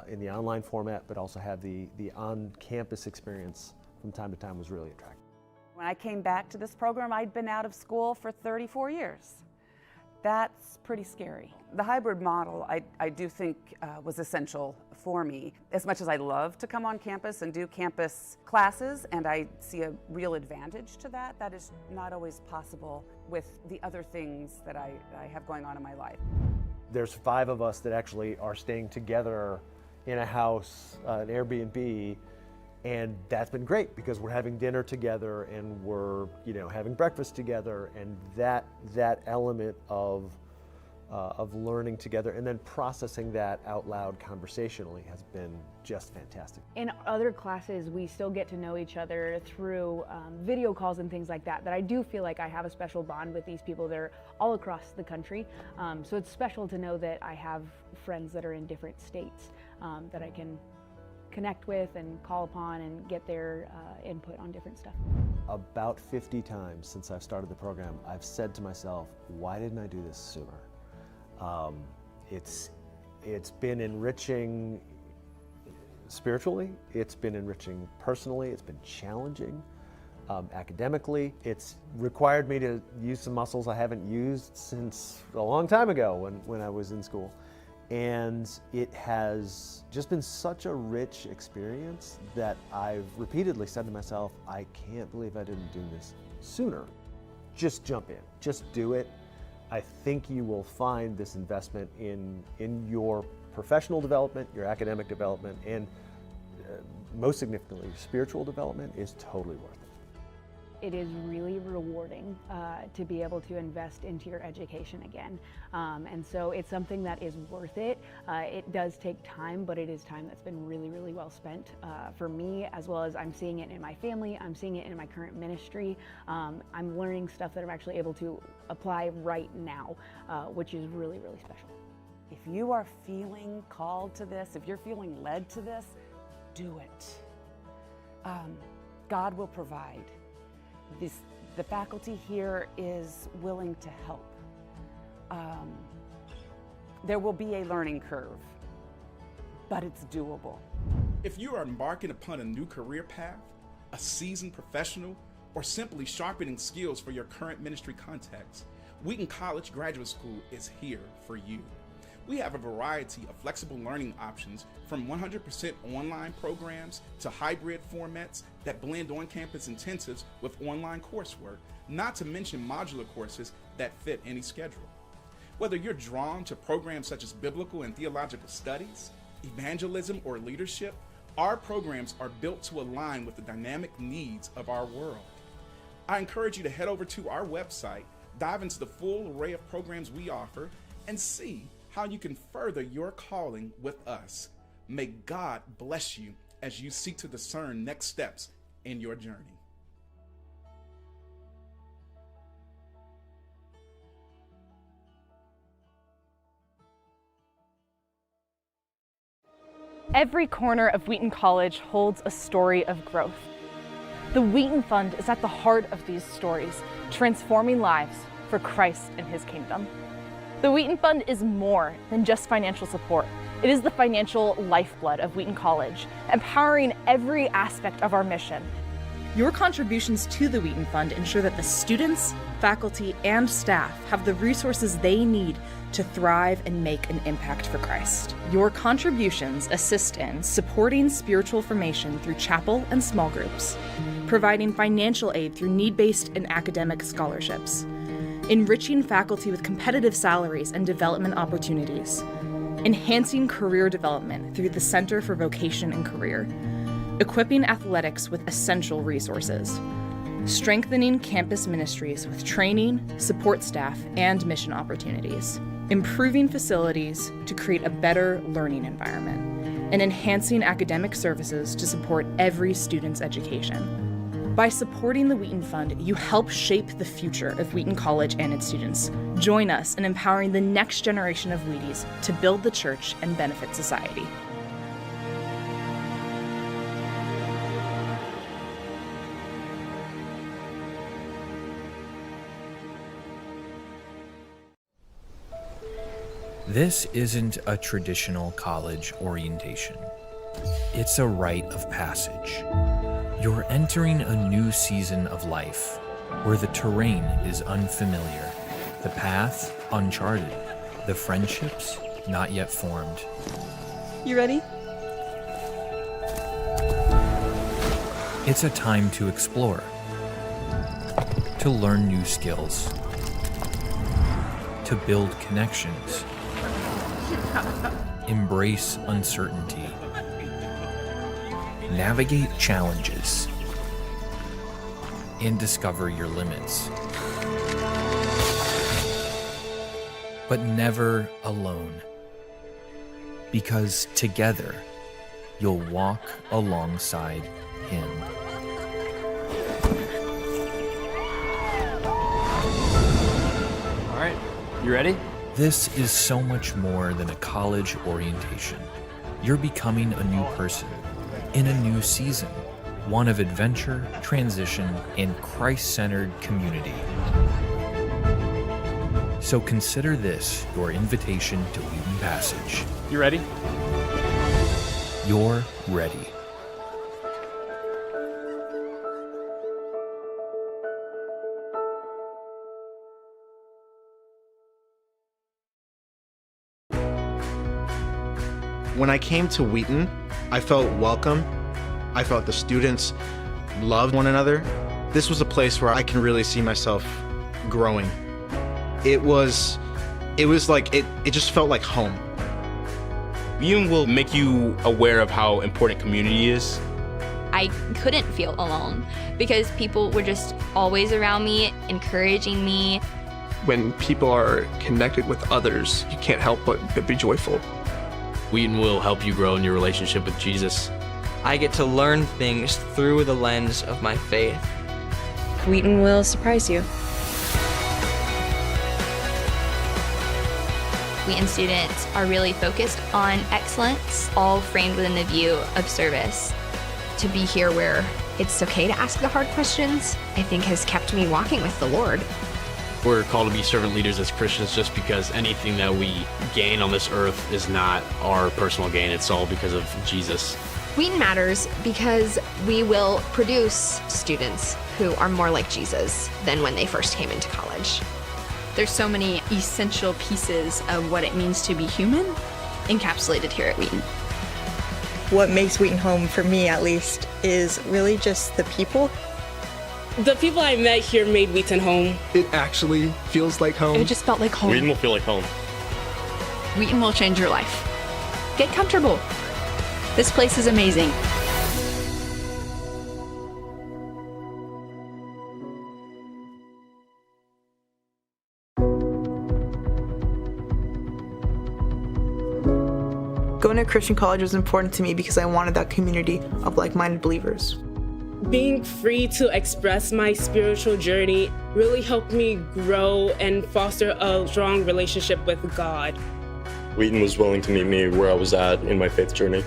Speaker 6: in the online format, but also have the on-campus experience from time to time was really attractive.
Speaker 7: When I came back to this program, I'd been out of school for 34 years. That's pretty scary. The hybrid model, I do think was essential for me. As much as I love to come on campus and do campus classes, and I see a real advantage to that, that is not always possible with the other things that I have going on in my life.
Speaker 6: There's 5 of us that actually are staying together in a house, an Airbnb, and that's been great because we're having dinner together and we're having breakfast together, and that element of learning together and then processing that out loud conversationally has been just fantastic.
Speaker 5: In other classes, we still get to know each other through video calls and things like that, I do feel like I have a special bond with these people. They're all across the country, so it's special to know that I have friends that are in different states that I can connect with and call upon and get their input on different stuff.
Speaker 6: About 50 times since I've started the program, I've said to myself, why didn't I do this sooner? It's been enriching spiritually, it's been enriching personally, it's been challenging academically. It's required me to use some muscles I haven't used since a long time ago when I was in school. And it has just been such a rich experience that I've repeatedly said to myself, I can't believe I didn't do this sooner. Just jump in, just do it. I think you will find this investment in your professional development, your academic development, and most significantly, your spiritual development is totally worth it.
Speaker 5: It is really rewarding to be able to invest into your education again. And so it's something that is worth it. It does take time, but it is time that's been really, really well spent for me, as well as I'm seeing it in my family. I'm seeing it in my current ministry. I'm learning stuff that I'm actually able to apply right now, which is really, really special.
Speaker 7: If you are feeling called to this, if you're feeling led to this, do it. God will provide. The faculty here is willing to help. There will be a learning curve, but it's doable.
Speaker 4: If you are embarking upon a new career path, a seasoned professional, or simply sharpening skills for your current ministry context, Wheaton College Graduate School is here for you. We have a variety of flexible learning options, from 100% online programs to hybrid formats that blend on-campus intensives with online coursework, not to mention modular courses that fit any schedule. Whether you're drawn to programs such as biblical and theological studies, evangelism, or leadership, our programs are built to align with the dynamic needs of our world. I encourage you to head over to our website, dive into the full array of programs we offer, and see how you can further your calling with us. May God bless you as you seek to discern next steps in your journey.
Speaker 8: Every corner of Wheaton College holds a story of growth. The Wheaton Fund is at the heart of these stories, transforming lives for Christ and His kingdom. The Wheaton Fund is more than just financial support. It is the financial lifeblood of Wheaton College, empowering every aspect of our mission. Your contributions to the Wheaton Fund ensure that the students, faculty, and staff have the resources they need to thrive and make an impact for Christ. Your contributions assist in supporting spiritual formation through chapel and small groups, providing financial aid through need-based and academic scholarships, enriching faculty with competitive salaries and development opportunities, enhancing career development through the Center for Vocation and Career, equipping athletics with essential resources, strengthening campus ministries with training, support staff, and mission opportunities, improving facilities to create a better learning environment, and enhancing academic services to support every student's education. By supporting the Wheaton Fund, you help shape the future of Wheaton College and its students. Join us in empowering the next generation of Wheaties to build the church and benefit society.
Speaker 9: This isn't a traditional college orientation. It's a rite of passage. You're entering a new season of life where the terrain is unfamiliar, the path uncharted, the friendships not yet formed.
Speaker 8: You ready?
Speaker 9: It's a time to explore, to learn new skills, to build connections, embrace uncertainty, navigate challenges, and discover your limits. But never alone, because together you'll walk alongside Him.
Speaker 1: All right, you ready?
Speaker 9: This is so much more than a college orientation. You're becoming a new person in a new season, one of adventure, transition, and Christ-centered community. So consider this your invitation to Wheaton Passage.
Speaker 3: You ready?
Speaker 9: You're ready.
Speaker 10: When I came to Wheaton, I felt welcome. I felt the students loved one another. This was a place where I can really see myself growing. It just felt like home.
Speaker 11: Wheaton will make you aware of how important community is.
Speaker 12: I couldn't feel alone because people were just always around me, encouraging me.
Speaker 13: When people are connected with others, you can't help but be joyful.
Speaker 14: Wheaton will help you grow in your relationship with Jesus.
Speaker 15: I get to learn things through the lens of my faith.
Speaker 16: Wheaton will surprise you.
Speaker 12: Wheaton students are really focused on excellence, all framed within the view of service.
Speaker 17: To be here where it's okay to ask the hard questions, I think has kept me walking with the Lord.
Speaker 14: We're called to be servant leaders as Christians just because anything that we gain on this earth is not our personal gain. It's all because of Jesus.
Speaker 17: Wheaton matters because we will produce students who are more like Jesus than when they first came into college.
Speaker 18: There's so many essential pieces of what it means to be human encapsulated here at Wheaton.
Speaker 19: What makes Wheaton home, for me at least, is really just the people.
Speaker 20: The people I met here made Wheaton home.
Speaker 13: It actually feels like home.
Speaker 18: It just felt like home.
Speaker 14: Wheaton will feel like home.
Speaker 18: Wheaton will change your life. Get comfortable. This place is amazing.
Speaker 21: Going to Christian college was important to me because I wanted that community of like-minded believers.
Speaker 20: Being free to express my spiritual journey really helped me grow and foster a strong relationship with God.
Speaker 22: Wheaton was willing to meet me where I was at in my faith journey.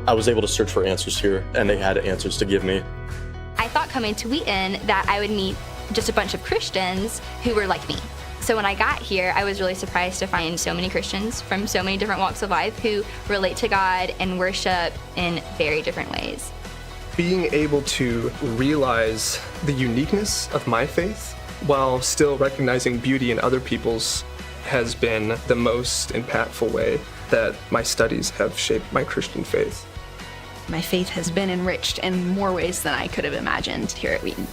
Speaker 22: I was able to search for answers here, and they had answers to give me.
Speaker 12: I thought coming to Wheaton that I would meet just a bunch of Christians who were like me. So when I got here, I was really surprised to find so many Christians from so many different walks of life who relate to God and worship in very different ways.
Speaker 13: Being able to realize the uniqueness of my faith while still recognizing beauty in other people's has been the most impactful way that my studies have shaped my Christian faith.
Speaker 18: My faith has been enriched in more ways than I could have imagined here at Wheaton.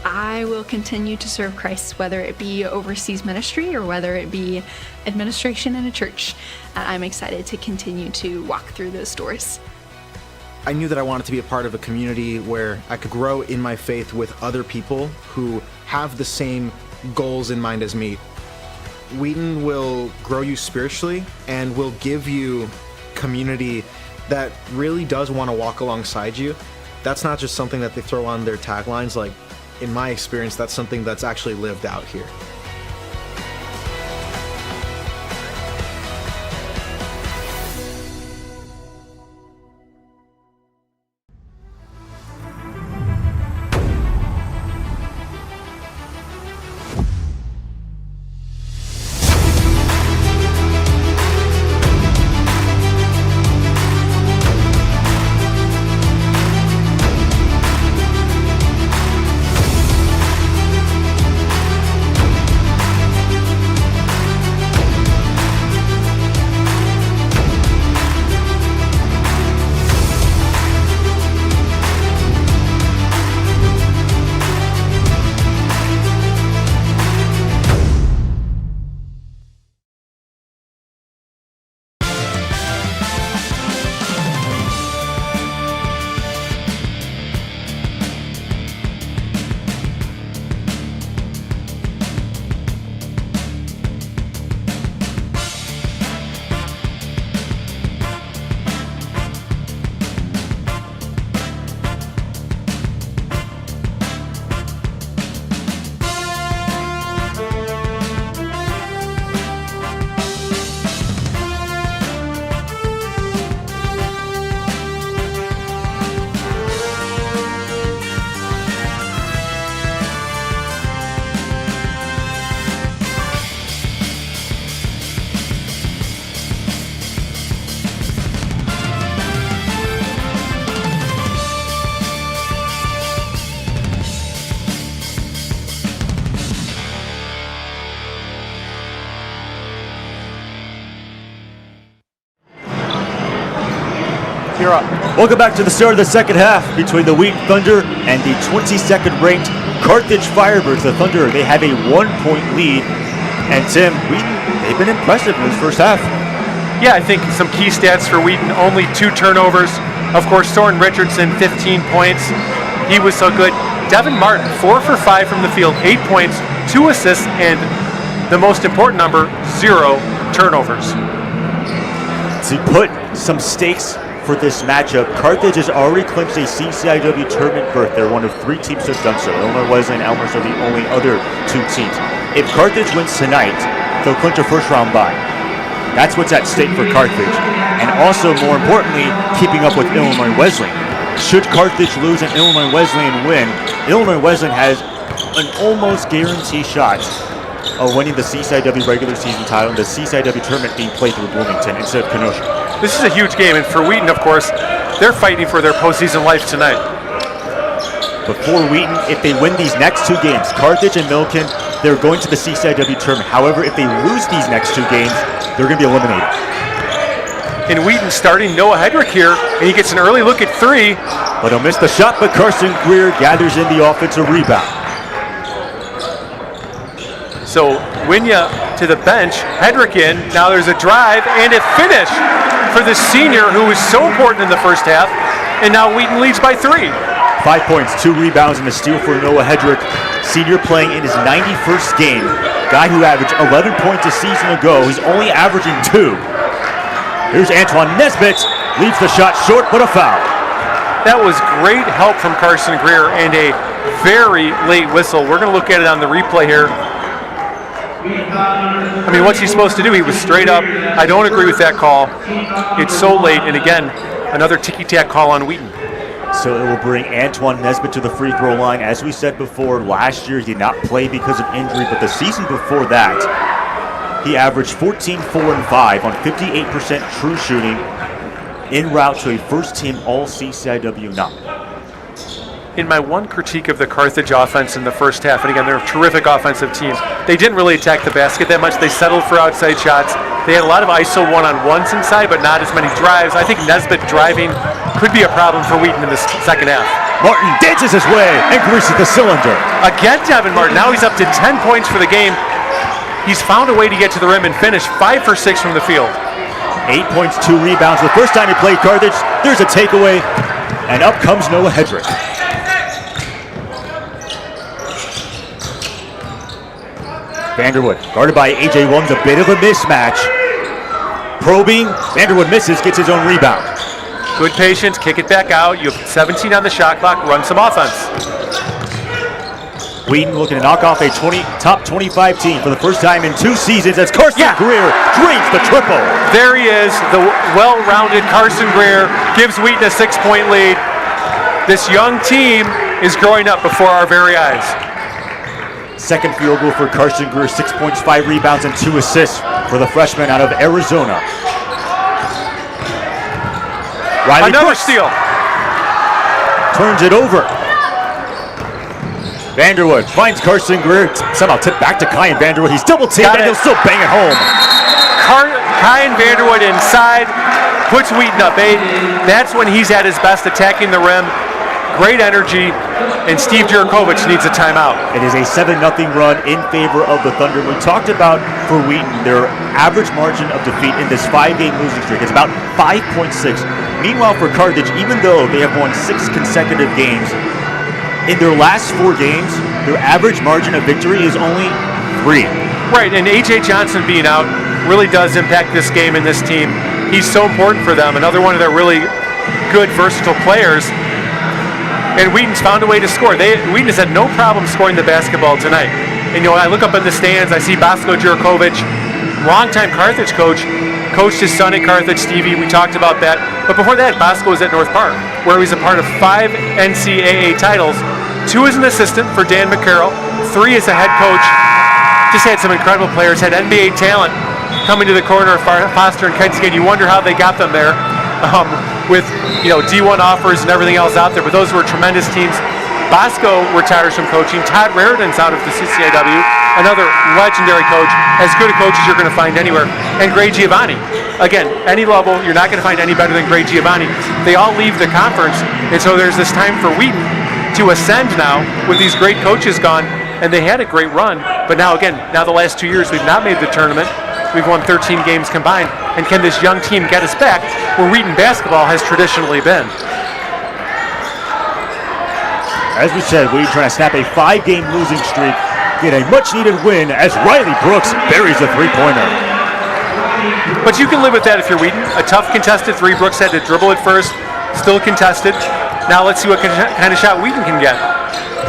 Speaker 18: I will continue to serve Christ, whether it be overseas ministry or whether it be administration in a church. I'm excited to continue to walk through those doors.
Speaker 10: I knew that I wanted to be a part of a community where I could grow in my faith with other people who have the same goals in mind as me. Wheaton will grow you spiritually and will give you community that really does want to walk alongside you. That's not just something that they throw on their taglines. Like, in my experience, that's something that's actually lived out here.
Speaker 2: You're up. Welcome back to the start of the second half between the Wheaton Thunder and the 22nd ranked Carthage Firebirds. The Thunder, they have a 1-point lead. And Tim, Wheaton, they've been impressive in this first half.
Speaker 3: Yeah, I think some key stats for Wheaton, only 2 turnovers. Of course, Soren Richardson, 15 points. He was so good. Devin Martin, 4 for 5 from the field, 8 points, 2 assists, and the most important number, 0 turnovers.
Speaker 2: To put some stakes for this matchup, Carthage has already clinched a CCIW tournament berth. They're one of 3 teams to have done so. Illinois Wesleyan and Elmhurst are the only other 2 teams. If Carthage wins tonight, they'll clinch a first-round bye. That's what's at stake for Carthage. And also, more importantly, keeping up with Illinois Wesleyan. Should Carthage lose and Illinois Wesleyan win, Illinois Wesleyan has an almost guaranteed shot of winning the CCIW regular season title and the CCIW tournament being played through Bloomington instead of Kenosha.
Speaker 3: This is a huge game, and for Wheaton, of course, they're fighting for their postseason life tonight.
Speaker 2: But for Wheaton, if they win these next 2 games, Carthage and Milken, they're going to the CCIW tournament. However, if they lose these next 2 games, they're going to be eliminated.
Speaker 3: In Wheaton starting Noah Hedrick here, and he gets an early look at 3.
Speaker 2: But he'll miss the shot, but Carson Greer gathers in the offensive rebound.
Speaker 3: So Winya to the bench, Hedrick in, now there's a drive and a finish for the senior who was so important in the first half, and now Wheaton leads by 3.
Speaker 2: 5 points, 2 rebounds, and a steal for Noah Hedrick, senior playing in his 91st game. Guy who averaged 11 points a season ago, he's only averaging 2. Here's Antoine Nesbitt, leaves the shot short, but a foul.
Speaker 3: That was great help from Carson Greer and a very late whistle. We're going to look at it on the replay here. I mean, what's he supposed to do? He was straight up. I don't agree with that call. It's so late, and again, another ticky-tack call on Wheaton.
Speaker 2: So it will bring Antoine Nesbitt to the free throw line. As we said before, last year he did not play because of injury, but the season before that, he averaged 14, 4, and 5 on 58% true shooting en route to a first-team All-CCIW nod.
Speaker 3: In my one critique of the Carthage offense in the first half, and again, they're a terrific offensive team, they didn't really attack the basket that much. They settled for outside shots. They had a lot of ISO one-on-ones inside, but not as many drives. I think Nesbitt driving could be a problem for Wheaton in this second half.
Speaker 2: Martin dances his way and greases the cylinder.
Speaker 3: Again, Devin Martin. Now he's up to 10 points for the game. He's found a way to get to the rim and finish 5 for 6 from the field.
Speaker 2: 8 points, 2 rebounds. The first time he played Carthage, there's a takeaway, and up comes Noah Hedrick. Vanderwood, guarded by A.J. Williams, a bit of a mismatch. Probing, Vanderwood misses, gets his own rebound.
Speaker 3: Good patience, kick it back out. You have 17 on the shot clock, run some offense.
Speaker 2: Wheaton looking to knock off a top 25 team for the first time in 2 seasons as Carson Greer drains the triple.
Speaker 3: There he is, the well-rounded Carson Greer gives Wheaton a 6-point lead. This young team is growing up before our very eyes.
Speaker 2: Second field goal for Carson Greer, 6 points, 5 rebounds, and 2 assists for the freshman out of Arizona. Riley
Speaker 3: Another
Speaker 2: Brooks
Speaker 3: steal.
Speaker 2: Turns it over. Vanderwood finds Carson Greer, somehow tipped back to Kyan Vanderwood. He's double teamed and he'll still bang it home.
Speaker 3: Kyan Vanderwood inside, puts Wheaton up 8. That's when he's at his best attacking the rim. Great energy, and Steve Jurkovich needs a timeout.
Speaker 2: It is a 7-0 run in favor of the Thunder. We talked about, for Wheaton, their average margin of defeat in this 5-game losing streak is about 5.6. Meanwhile, for Carthage, even though they have won 6 consecutive games, in their last 4 games, their average margin of victory is only 3.
Speaker 3: Right, and A.J. Johnson being out really does impact this game and this team. He's so important for them. Another one of their really good, versatile players. And Wheaton's found a way to score. Wheaton has had no problem scoring the basketball tonight. And I look up in the stands, I see Bosko Jurkovich, longtime Carthage coach, coached his son at Carthage, Stevie, we talked about that. But before that, Bosko was at North Park, where he's a part of 5 NCAA titles. 2 as an assistant for Dan McCarroll, 3 as a head coach. Just had some incredible players, had NBA talent coming to the corner of Foster and Kensington. You wonder how they got them there. With D1 offers and everything else out there, but those were tremendous teams. Bosko retires from coaching. Todd Raridan's out of the CCIW, another legendary coach, as good a coach as you're going to find anywhere. And Gray Giovanni, again, any level, you're not going to find any better than Gray Giovanni. They all leave the conference, and so there's this time for Wheaton to ascend now with these great coaches gone, and they had a great run, but now the last 2 years we've not made the tournament. We've won 13 games combined. And can this young team get us back where Wheaton basketball has traditionally been?
Speaker 2: As we said, Wheaton trying to snap a 5-game losing streak, get a much-needed win as Riley Brooks buries a three-pointer.
Speaker 3: But you can live with that if you're Wheaton. A tough contested three. Brooks had to dribble it first, still contested. Now let's see what kind of shot Wheaton can get.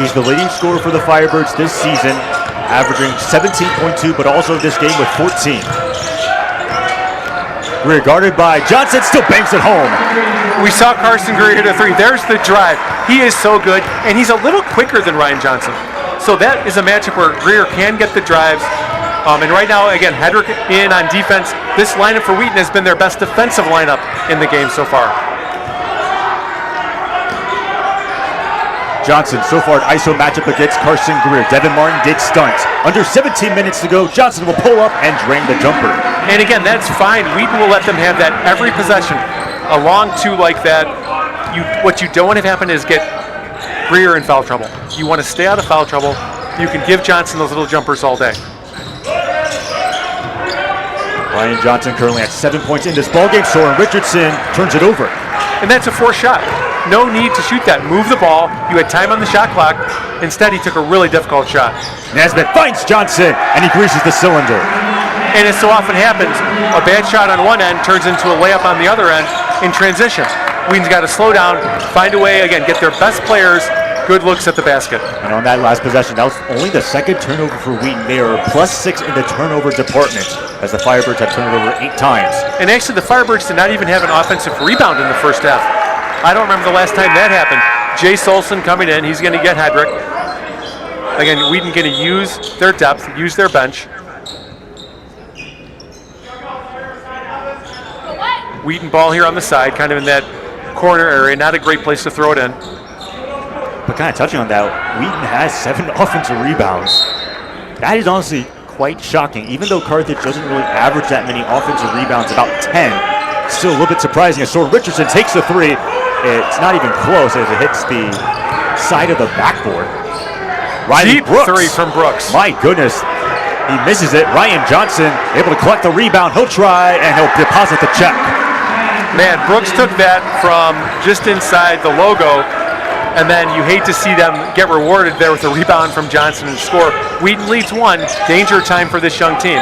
Speaker 2: He's the leading scorer for the Firebirds this season, averaging 17.2, but also this game with 14. Greer guarded by Johnson, still banks it home.
Speaker 3: We saw Carson Greer hit a three. There's the drive. He is so good, and he's a little quicker than Ryan Johnson. So that is a matchup where Greer can get the drives. And right now, again, Hedrick in on defense. This lineup for Wheaton has been their best defensive lineup in the game so far. Johnson so far an ISO matchup against Carson Greer. Devin Martin did stunt. Under 17 minutes to go, Johnson will pull up and drain the jumper. And again, that's fine. Wheaton will let them have that every possession. A long two like that, what you don't want to happen is get Greer in foul trouble. You want to stay out of foul trouble. You can give Johnson those little jumpers all day. Ryan Johnson currently at 7 points in this ballgame. Soren Richardson turns it over. And that's a forced shot. No need to shoot that. Move the ball. You had time on the shot clock. Instead, he took a really difficult shot. Nesbitt finds Johnson, and he greases the cylinder. And as so often happens, a bad shot on one end turns into a layup on the other end in transition. Wheaton's got to slow down, find a way, again, get their best players good looks at the basket. And on that last possession, that was only the second turnover for Wheaton. They are +6 in the turnover department, as the Firebirds have turned it over 8 times. And actually, the Firebirds did not even have an offensive rebound in the first half. I don't remember the last time that happened. Jay Solson coming in, he's going to get Hedrick. Again, Wheaton going to use their depth, use their bench. Wheaton ball here on the side, kind of in that corner area. Not a great place to throw it in. But kind of touching on that, Wheaton has 7 offensive rebounds. That is honestly quite shocking. Even though Carthage doesn't really average that many offensive rebounds, about 10, still a little bit surprising. As Soren Richardson takes the three, it's not even close as it hits the side of the backboard. Riley Deep Brooks. Three from Brooks.
Speaker 2: My goodness. He misses it. Ryan Johnson able to collect the rebound. He'll try and he'll deposit the check. Man, Brooks took that from just inside the logo, and then you hate to see them get rewarded there with a rebound from Johnson and score. Wheaton leads 1. Danger time for this young team.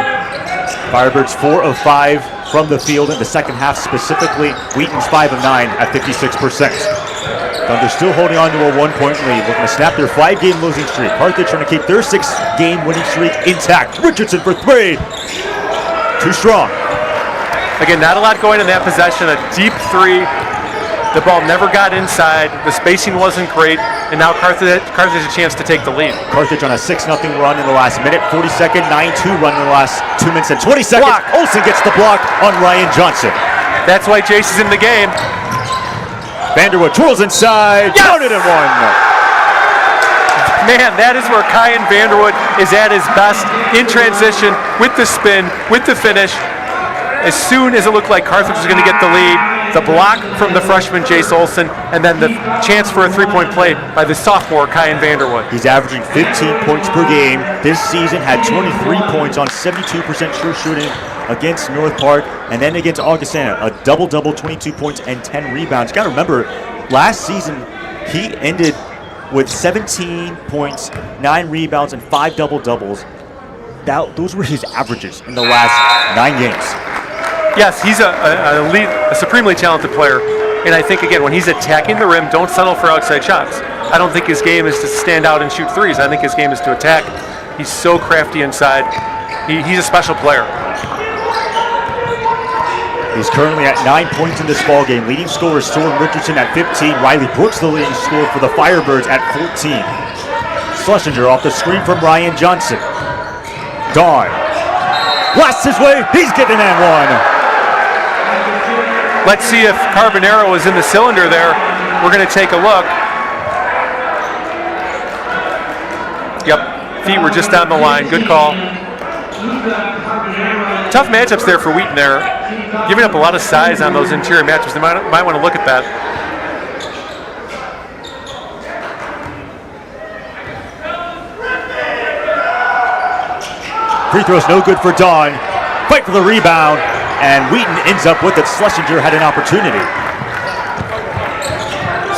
Speaker 2: Firebirds 4 of 5 from the field in the second half specifically. Wheaton's 5 of 9 at 56%. Thunder still holding on to a 1-point lead, looking to snap their 5-game losing streak. Carthage trying to keep their 6-game winning streak intact. Richardson for 3. Too strong. Again, not a lot going in that possession. A deep 3. The ball never got inside. The spacing wasn't great. And now Carthage a chance to take the lead. Carthage on a 6-0 run in the last minute. 42nd, 9-2 run in the last 2 minutes and 20 seconds. Block. Olsen gets the block on Ryan Johnson. That's why Jace is in the game. Vanderwood twirls inside. Yes! Counted and one. Man, that is where Kyan Vanderwood is at his best in transition with the spin, with the finish. As soon as it looked like Carthage was going to get the lead, the block from the freshman Jace Olsen, and then the chance for a 3-point play by the sophomore Kyan Vanderwood. He's averaging 15 points per game. This season had 23 points on 72% true shooting against North Park, and then against Augustana, a double-double, 22 points and 10 rebounds. You got to remember, last season he ended with 17 points, 9 rebounds, and 5 double-doubles. Those were his averages in the last 9 games. Yes, he's a supremely talented player, and I think, again, when he's attacking the rim, don't settle for outside shots. I don't think his game is to stand out and shoot threes. I think his game is to attack. He's so crafty inside. He's a special player. He's currently at 9 points in this ballgame. Leading scorer is Soren Richardson at 15. Riley Brooks, the leading scorer for the Firebirds, at 14. Schlesinger off the screen from Ryan Johnson. Dawn blasts his way. He's getting in one. Let's see if Carbonero is in the cylinder there. We're going to take a look. Yep, feet were just on the line. Good call. Tough matchups there for Wheaton there. Giving up a lot of size on those interior matchups. They might want to look at that. Free throw's no good for Dawn. fight for the rebound, and Wheaton ends up with it. Schlesinger had an opportunity.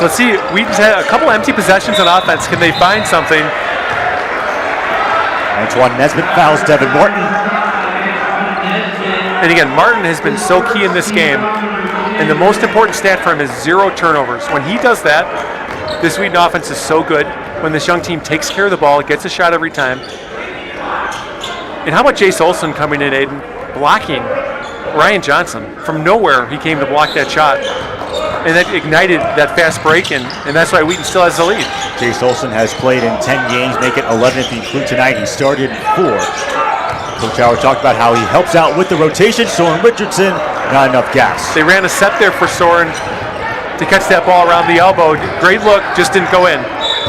Speaker 3: So let's see, Wheaton's had a couple empty possessions on offense. Can they find something?
Speaker 2: Antoine Nesbitt fouls Devin Martin.
Speaker 3: And again, Martin has been so key in this game. And the most important stat for him is 0 turnovers. When he does that, this Wheaton offense is so good. When this young team takes care of the ball, gets a shot every time. And how about Jace Olson coming in, Aiden, blocking Ryan Johnson? From nowhere, he came to block that shot. And that ignited that fast break, and that's why Wheaton still has the lead.
Speaker 2: Jace Olson has played in 10 games, make it 11 if you include tonight. He started 4. Coach Howard talked about how he helps out with the rotation. Soren Richardson, not enough gas.
Speaker 3: They ran a set there for Soren to catch that ball around the elbow. Great look, just didn't go in.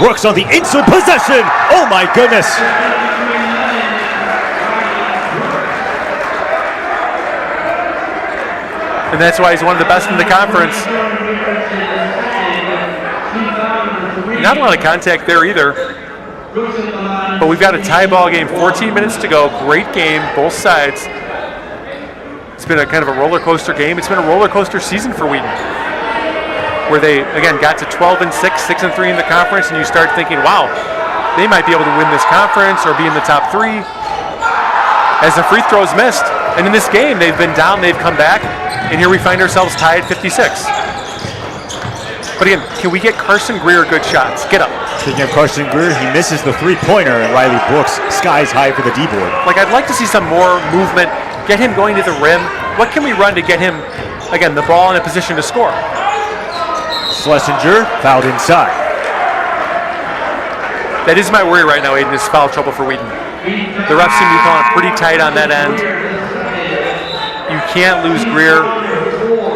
Speaker 2: Brooks on the inside possession. Oh my goodness.
Speaker 3: And that's why he's one of the best in the conference. Not a lot of contact there either. But we've got a tie ball game, 14 minutes to go. Great game, both sides. It's been a kind of a roller coaster game. It's been a roller coaster season for Wheaton, where they, again, got to 12-6, 6-3 in the conference, and you start thinking, wow, they might be able to win this conference or be in the top 3. As the free throws missed. And in this game, they've been down, they've come back, and here we find ourselves tied 56. But again, can we get Carson Greer good shots? Get up.
Speaker 2: Speaking of Carson Greer, he misses the 3-pointer, and Riley Brooks skies high for the D-board.
Speaker 3: Like, I'd like to see some more movement, get him going to the rim. What can we run to get him, again, the ball in a position to score?
Speaker 2: Schlesinger fouled inside.
Speaker 3: That is my worry right now, Aiden, is foul trouble for Wheaton. The refs seem to be calling pretty tight on that end. You can't lose Greer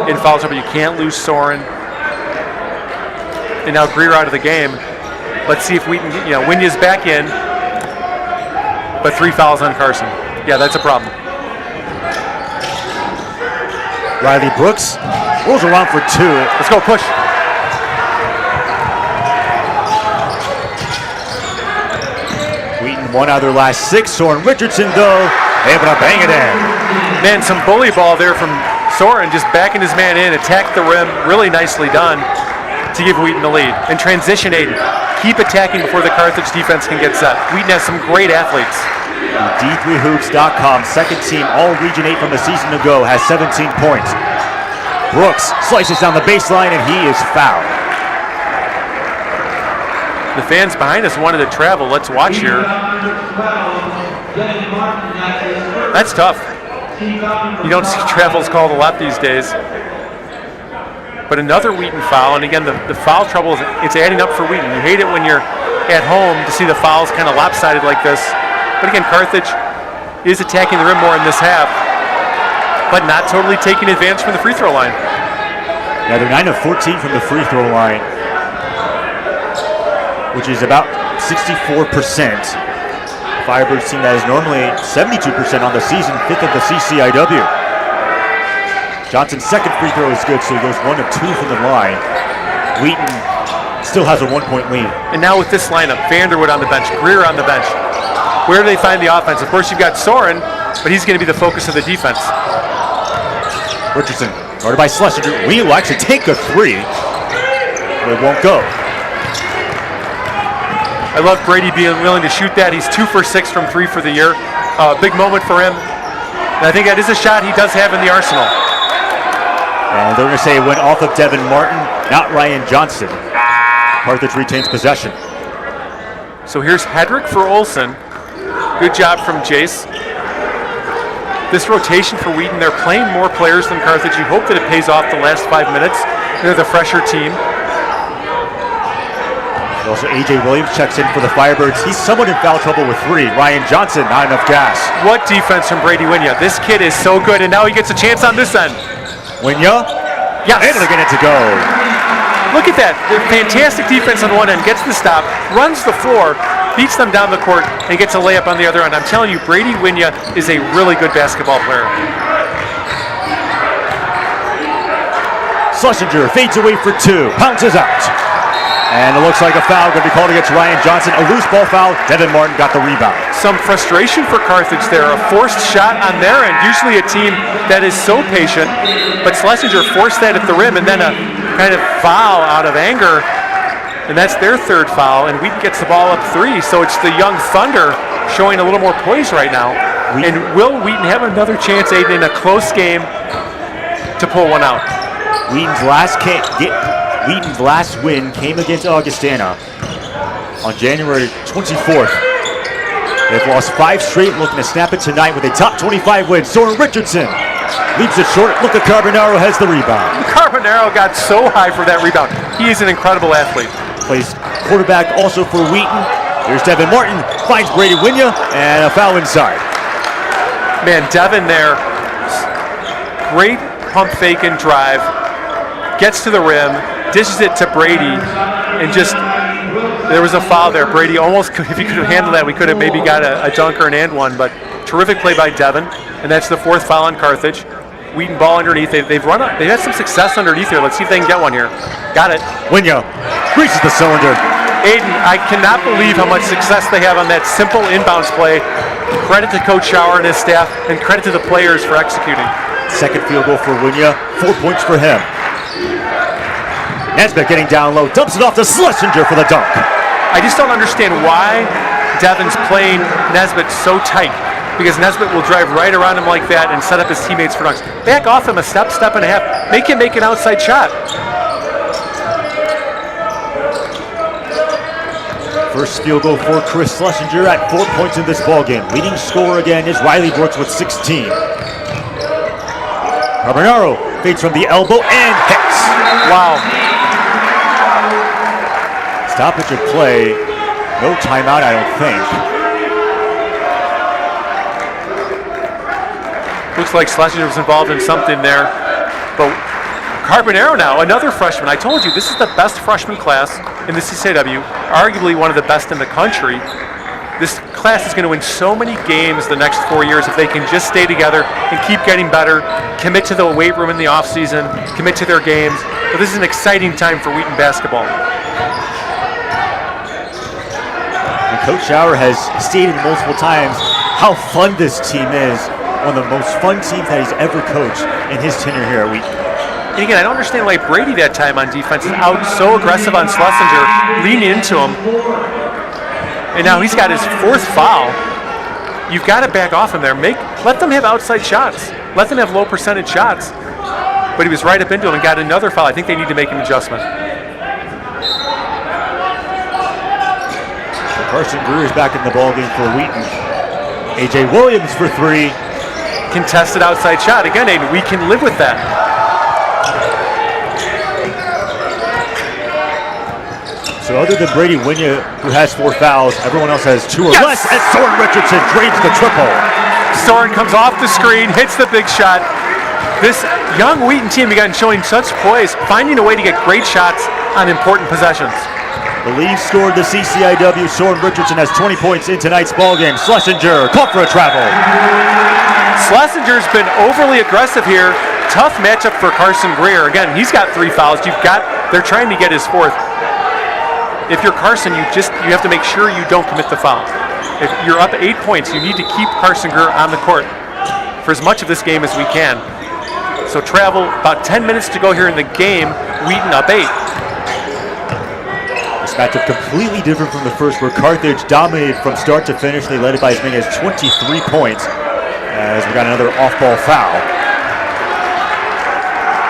Speaker 3: in foul trouble. You can't lose Soren. And now Greer out of the game. Let's see if Wheaton, Winya's back in. But 3 fouls on Carson. Yeah, that's a problem.
Speaker 2: Riley Brooks rolls around for 2.
Speaker 3: Let's go, push.
Speaker 2: Wheaton 1 out of their last 6. Soren Richardson, though, able to bang it in.
Speaker 3: Man, some bully ball there from Soren, just backing his man in, attacked the rim, really nicely done to give Wheaton the lead. And transition, Aiden. Keep attacking before the Carthage defense can get set. Wheaton has some great athletes.
Speaker 2: D3Hoops.com, second team All-Region 8 from a season ago, has 17 points. Brooks slices down the baseline, and he is fouled.
Speaker 3: The fans behind us wanted to travel. Let's watch here. That's tough. You don't see travels called a lot these days. But another Wheaton foul, and again, the foul trouble, it's adding up for Wheaton. You hate it when you're at home to see the fouls kind of lopsided like this. But again, Carthage is attacking the rim more in this half, but not totally taking advantage from the free throw line.
Speaker 2: Yeah, they're 9 of 14 from the free throw line, which is about 64%. Firebirds team that is normally 72% on the season, 5th of the CCIW. Johnson's second free throw is good, so he goes 1 of 2 from the line. Wheaton still has a 1-point lead.
Speaker 3: And now with this lineup, Vanderwood on the bench, Greer on the bench. Where do they find the offense? Of course, you've got Soren, but he's going to be the focus of the defense.
Speaker 2: Richardson, guarded by Schlesinger. Wheaton will actually take a 3, but it won't go.
Speaker 3: I love Brady being willing to shoot that. He's 2 for 6 from 3 for the year. Big moment for him. And I think that is a shot he does have in the arsenal.
Speaker 2: And they're going to say it went off of Devin Martin, not Ryan Johnson. Carthage retains possession.
Speaker 3: So here's Hedrick for Olson. Good job from Jace. This rotation for Wheaton, they're playing more players than Carthage. You hope that it pays off the last 5 minutes. They're the fresher team.
Speaker 2: Also, A.J. Williams checks in for the Firebirds. He's somewhat in foul trouble with 3. Ryan Johnson, not enough gas.
Speaker 3: What defense from Brady Winya. This kid is so good, and now he gets a chance on this end.
Speaker 2: Winya?
Speaker 3: Yes.
Speaker 2: Able to get it to go.
Speaker 3: Look at that. The fantastic defense on one end, gets the stop, runs the floor, beats them down the court, and gets a layup on the other end. I'm telling you, Brady Winya is a really good basketball player.
Speaker 2: Schlesinger fades away for 2, pounces out. And it looks like a foul going to be called against Ryan Johnson. A loose ball foul. Devin Martin got the rebound.
Speaker 3: Some frustration for Carthage there. A forced shot on their end. Usually a team that is so patient, but Schlesinger forced that at the rim, and then a kind of foul out of anger. And that's their third foul, and Wheaton gets the ball up 3. So it's the young Thunder showing a little more poise right now. And will Wheaton have another chance, Aiden, in a close game to pull one out?
Speaker 2: Wheaton's last win came against Augustana on January 24th. They've lost 5 straight, looking to snap it tonight with a top 25 win. Soren Richardson leaves it short. Luca Carbonaro has the rebound.
Speaker 3: Carbonaro got so high for that rebound. He is an incredible athlete.
Speaker 2: Plays quarterback also for Wheaton. Here's Devin Martin, finds Brady Winya, and a foul inside.
Speaker 3: Man, Devin there, great pump fake and drive, gets to the rim, dishes it to Brady, and just, there was a foul there. Brady almost, if he could have handled that, we could have maybe got a dunk or an and one, but terrific play by Devin, and that's the 4th foul on Carthage. Wheaton ball underneath. They've had some success underneath here. Let's see if they can get one here. Got it.
Speaker 2: Winya reaches the cylinder.
Speaker 3: Aiden, I cannot believe how much success they have on that simple inbounds play. Credit to Coach Schauer and his staff, and credit to the players for executing.
Speaker 2: Second field goal for Winya, 4 points for him. Nesbitt getting down low, dumps it off to Schlesinger for the dunk.
Speaker 3: I just don't understand why Devin's playing Nesbitt so tight, because Nesbitt will drive right around him like that and set up his teammates for dunks. Back off him a step and a half. Make him make an outside shot.
Speaker 2: First field goal for Chris Schlesinger at 4 points in this ballgame. Leading scorer again is Riley Brooks with 16. Carbonaro fades from the elbow and hits.
Speaker 3: Wow.
Speaker 2: Stoppage of play. No timeout, I don't think.
Speaker 3: Looks like Schlesinger was involved in something there. But Carbonaro now, another freshman. I told you, this is the best freshman class in the CCIW, arguably one of the best in the country. This class is going to win so many games the next 4 years if they can just stay together and keep getting better, commit to the weight room in the offseason, commit to their games. But this is an exciting time for Wheaton basketball.
Speaker 2: And Coach Schauer has stated multiple times how fun this team is. One of the most fun teams that he's ever coached in his tenure here at Wheaton.
Speaker 3: And again, I don't understand why Brady that time on defense is out so aggressive on Schlesinger, leaning into him. And now he's got his 4th foul. You've got to back off him there. Let them have outside shots. Let them have low percentage shots. But he was right up into him and got another foul. I think they need to make an adjustment.
Speaker 2: Carson Greer is back in the ballgame for Wheaton. A.J. Williams for 3.
Speaker 3: Contested outside shot. Again, Aiden, we can live with that.
Speaker 2: So other than Brady Winya, who has 4 fouls, everyone else has 2 or less, and Soren Richardson drains the triple.
Speaker 3: Soren comes off the screen, hits the big shot. This young Wheaton team, again, showing such poise, finding a way to get great shots on important possessions.
Speaker 2: The lead scored the CCIW. Soren Richardson has 20 points in tonight's ballgame. Schlesinger caught for a travel.
Speaker 3: Schlesinger's been overly aggressive here. Tough matchup for Carson Greer. Again, he's got 3 fouls. They're trying to get his 4th. If you're Carson, you have to make sure you don't commit the foul. If you're up 8 points, you need to keep Carson Greer on the court for as much of this game as we can. So travel, about 10 minutes to go here in the game. Wheaton up 8.
Speaker 2: This matchup completely different from the first, where Carthage dominated from start to finish. They led it by as many as 23 points as we got another off-ball foul.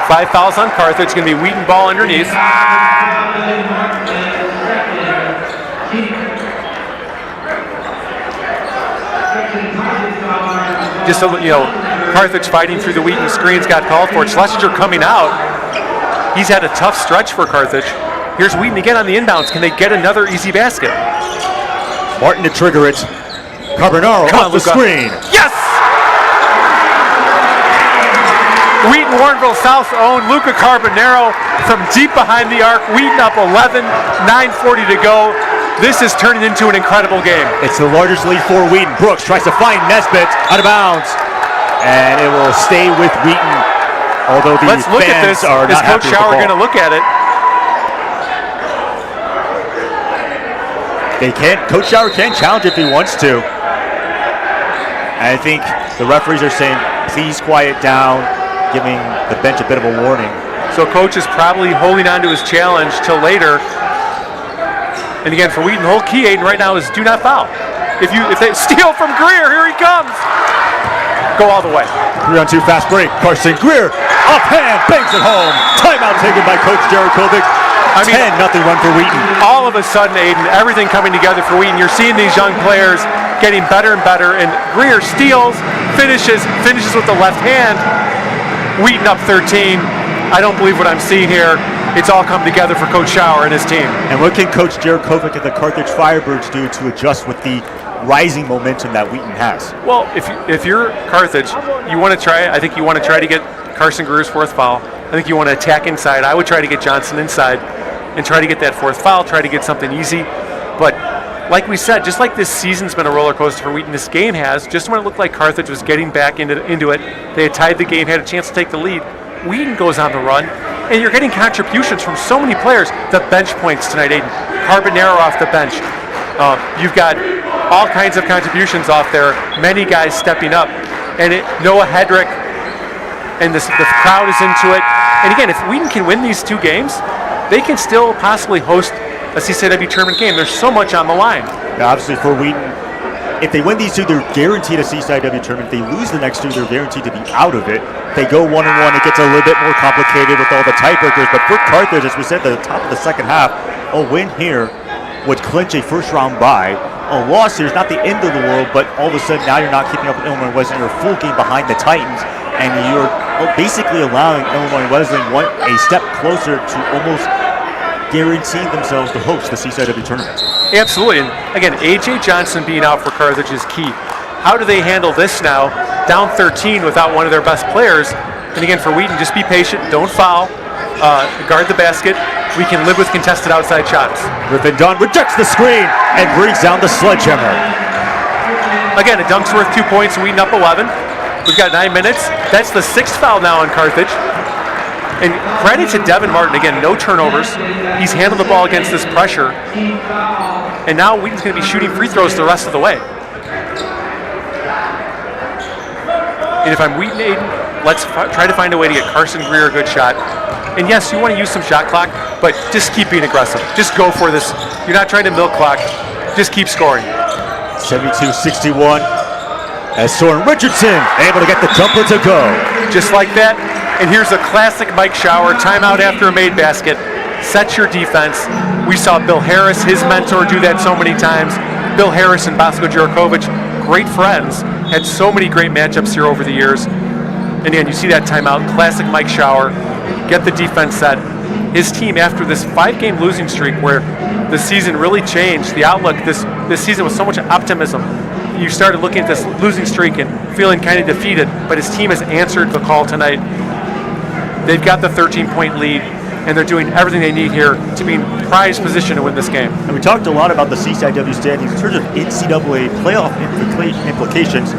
Speaker 3: 5 fouls on Carthage. Going to be Wheaton ball underneath. Just so you know, Carthage fighting through the Wheaton screens got called for. Schlesinger coming out. He's had a tough stretch for Carthage. Here's Wheaton again on the inbounds. Can they get another easy basket?
Speaker 2: Martin to trigger it. Carbonaro off the screen.
Speaker 3: Yes! Wheaton Warrenville South owned Luca Carbonaro from deep behind the arc. Wheaton up 11, 9:40 to go. This is turning into an incredible game.
Speaker 2: It's the largest lead for Wheaton. Brooks tries to find Nesbitt out of bounds, and it will stay with Wheaton. Although the
Speaker 3: Let's look at this.
Speaker 2: are
Speaker 3: Is
Speaker 2: not
Speaker 3: Coach
Speaker 2: happy with the
Speaker 3: Schauer
Speaker 2: ball.
Speaker 3: going to look at it?
Speaker 2: Coach Shower can challenge if he wants to. And I think the referees are saying, please quiet down, giving the bench a bit of a warning.
Speaker 3: So coach is probably holding on to his challenge till later. And again, for Wheaton, the whole key, Aiden, right now is do not foul. If they steal from Greer, here he comes. Go all the way.
Speaker 2: 3-on-2 fast break. Carson Greer, offhand, bangs it home. Timeout taken by Coach Jerichovic. 10-0 run for Wheaton.
Speaker 3: All of a sudden, Aiden, everything coming together for Wheaton. You're seeing these young players getting better and better, and Greer steals, finishes with the left hand. Wheaton up 13. I don't believe what I'm seeing here. It's all come together for Coach Shower and his team.
Speaker 2: And what can Coach Jerichovic and the Carthage Firebirds do to adjust with the rising momentum that Wheaton has?
Speaker 3: Well, if you're Carthage, you want to try. I think you want to try to get Carson Greer's fourth foul. I think you want to attack inside. I would try to get Johnson inside and try to get that fourth foul, try to get something easy. But like we said, just like this season's been a roller coaster for Wheaton, this game has, just when it looked like Carthage was getting back into it, they had tied the game, had a chance to take the lead, Wheaton goes on the run, and you're getting contributions from so many players. The bench points tonight, Aiden. Carbonero off the bench. You've got all kinds of contributions off there, many guys stepping up. And Noah Hedrick, and the crowd is into it. And again, if Wheaton can win these two games, they can still possibly host a CCIW tournament game. There's so much on the line.
Speaker 2: Now, obviously, for Wheaton, if they win these two, they're guaranteed a CCIW tournament. If they lose the next two, they're guaranteed to be out of it. If they go 1-1, it gets a little bit more complicated with all the tiebreakers. But for Carthage, as we said at the top of the second half, a win here would clinch a first-round bye. A loss here is not the end of the world, but all of a sudden now you're not keeping up with Illinois Wesleyan. You're a full game behind the Titans, and you're basically allowing Illinois Wesleyan a step closer to almost guaranteeing themselves to host the CCIW tournament.
Speaker 3: Absolutely, and again, A.J. Johnson being out for Carthage is key. How do they handle this now, down 13 without one of their best players? And again, for Wheaton, just be patient, don't foul, guard the basket. We can live with contested outside shots.
Speaker 2: Griffin Dunn rejects the screen and brings down the sledgehammer.
Speaker 3: Again, a dunk's worth 2 points, Wheaton up 11. We've got 9 minutes. That's the sixth foul now on Carthage. And credit to Devin Martin, again, no turnovers. He's handled the ball against this pressure. And now Wheaton's going to be shooting free throws the rest of the way. And if I'm Wheaton, Aiden, let's try to find a way to get Carson Greer a good shot. And yes, you want to use some shot clock, but just keep being aggressive. Just go for this. You're not trying to milk clock. Just keep scoring.
Speaker 2: 72-61. As Soren Richardson able to get the jumper to go.
Speaker 3: Just like that. And here's a classic Mike Shower timeout after a made basket. Set your defense. We saw Bill Harris, his mentor, do that so many times. Bill Harris and Bosco Jurakovic, great friends, had so many great matchups here over the years. And again, you see that timeout, classic Mike Shower. Get the defense set. His team, after this 5-game losing streak where the season really changed, the outlook this season was so much optimism. You started looking at this losing streak and feeling kind of defeated, but his team has answered the call tonight. They've got the 13-point lead, and they're doing everything they need here to be in prize position to win this game.
Speaker 2: And we talked a lot about the CCIW standings in terms of NCAA playoff implications.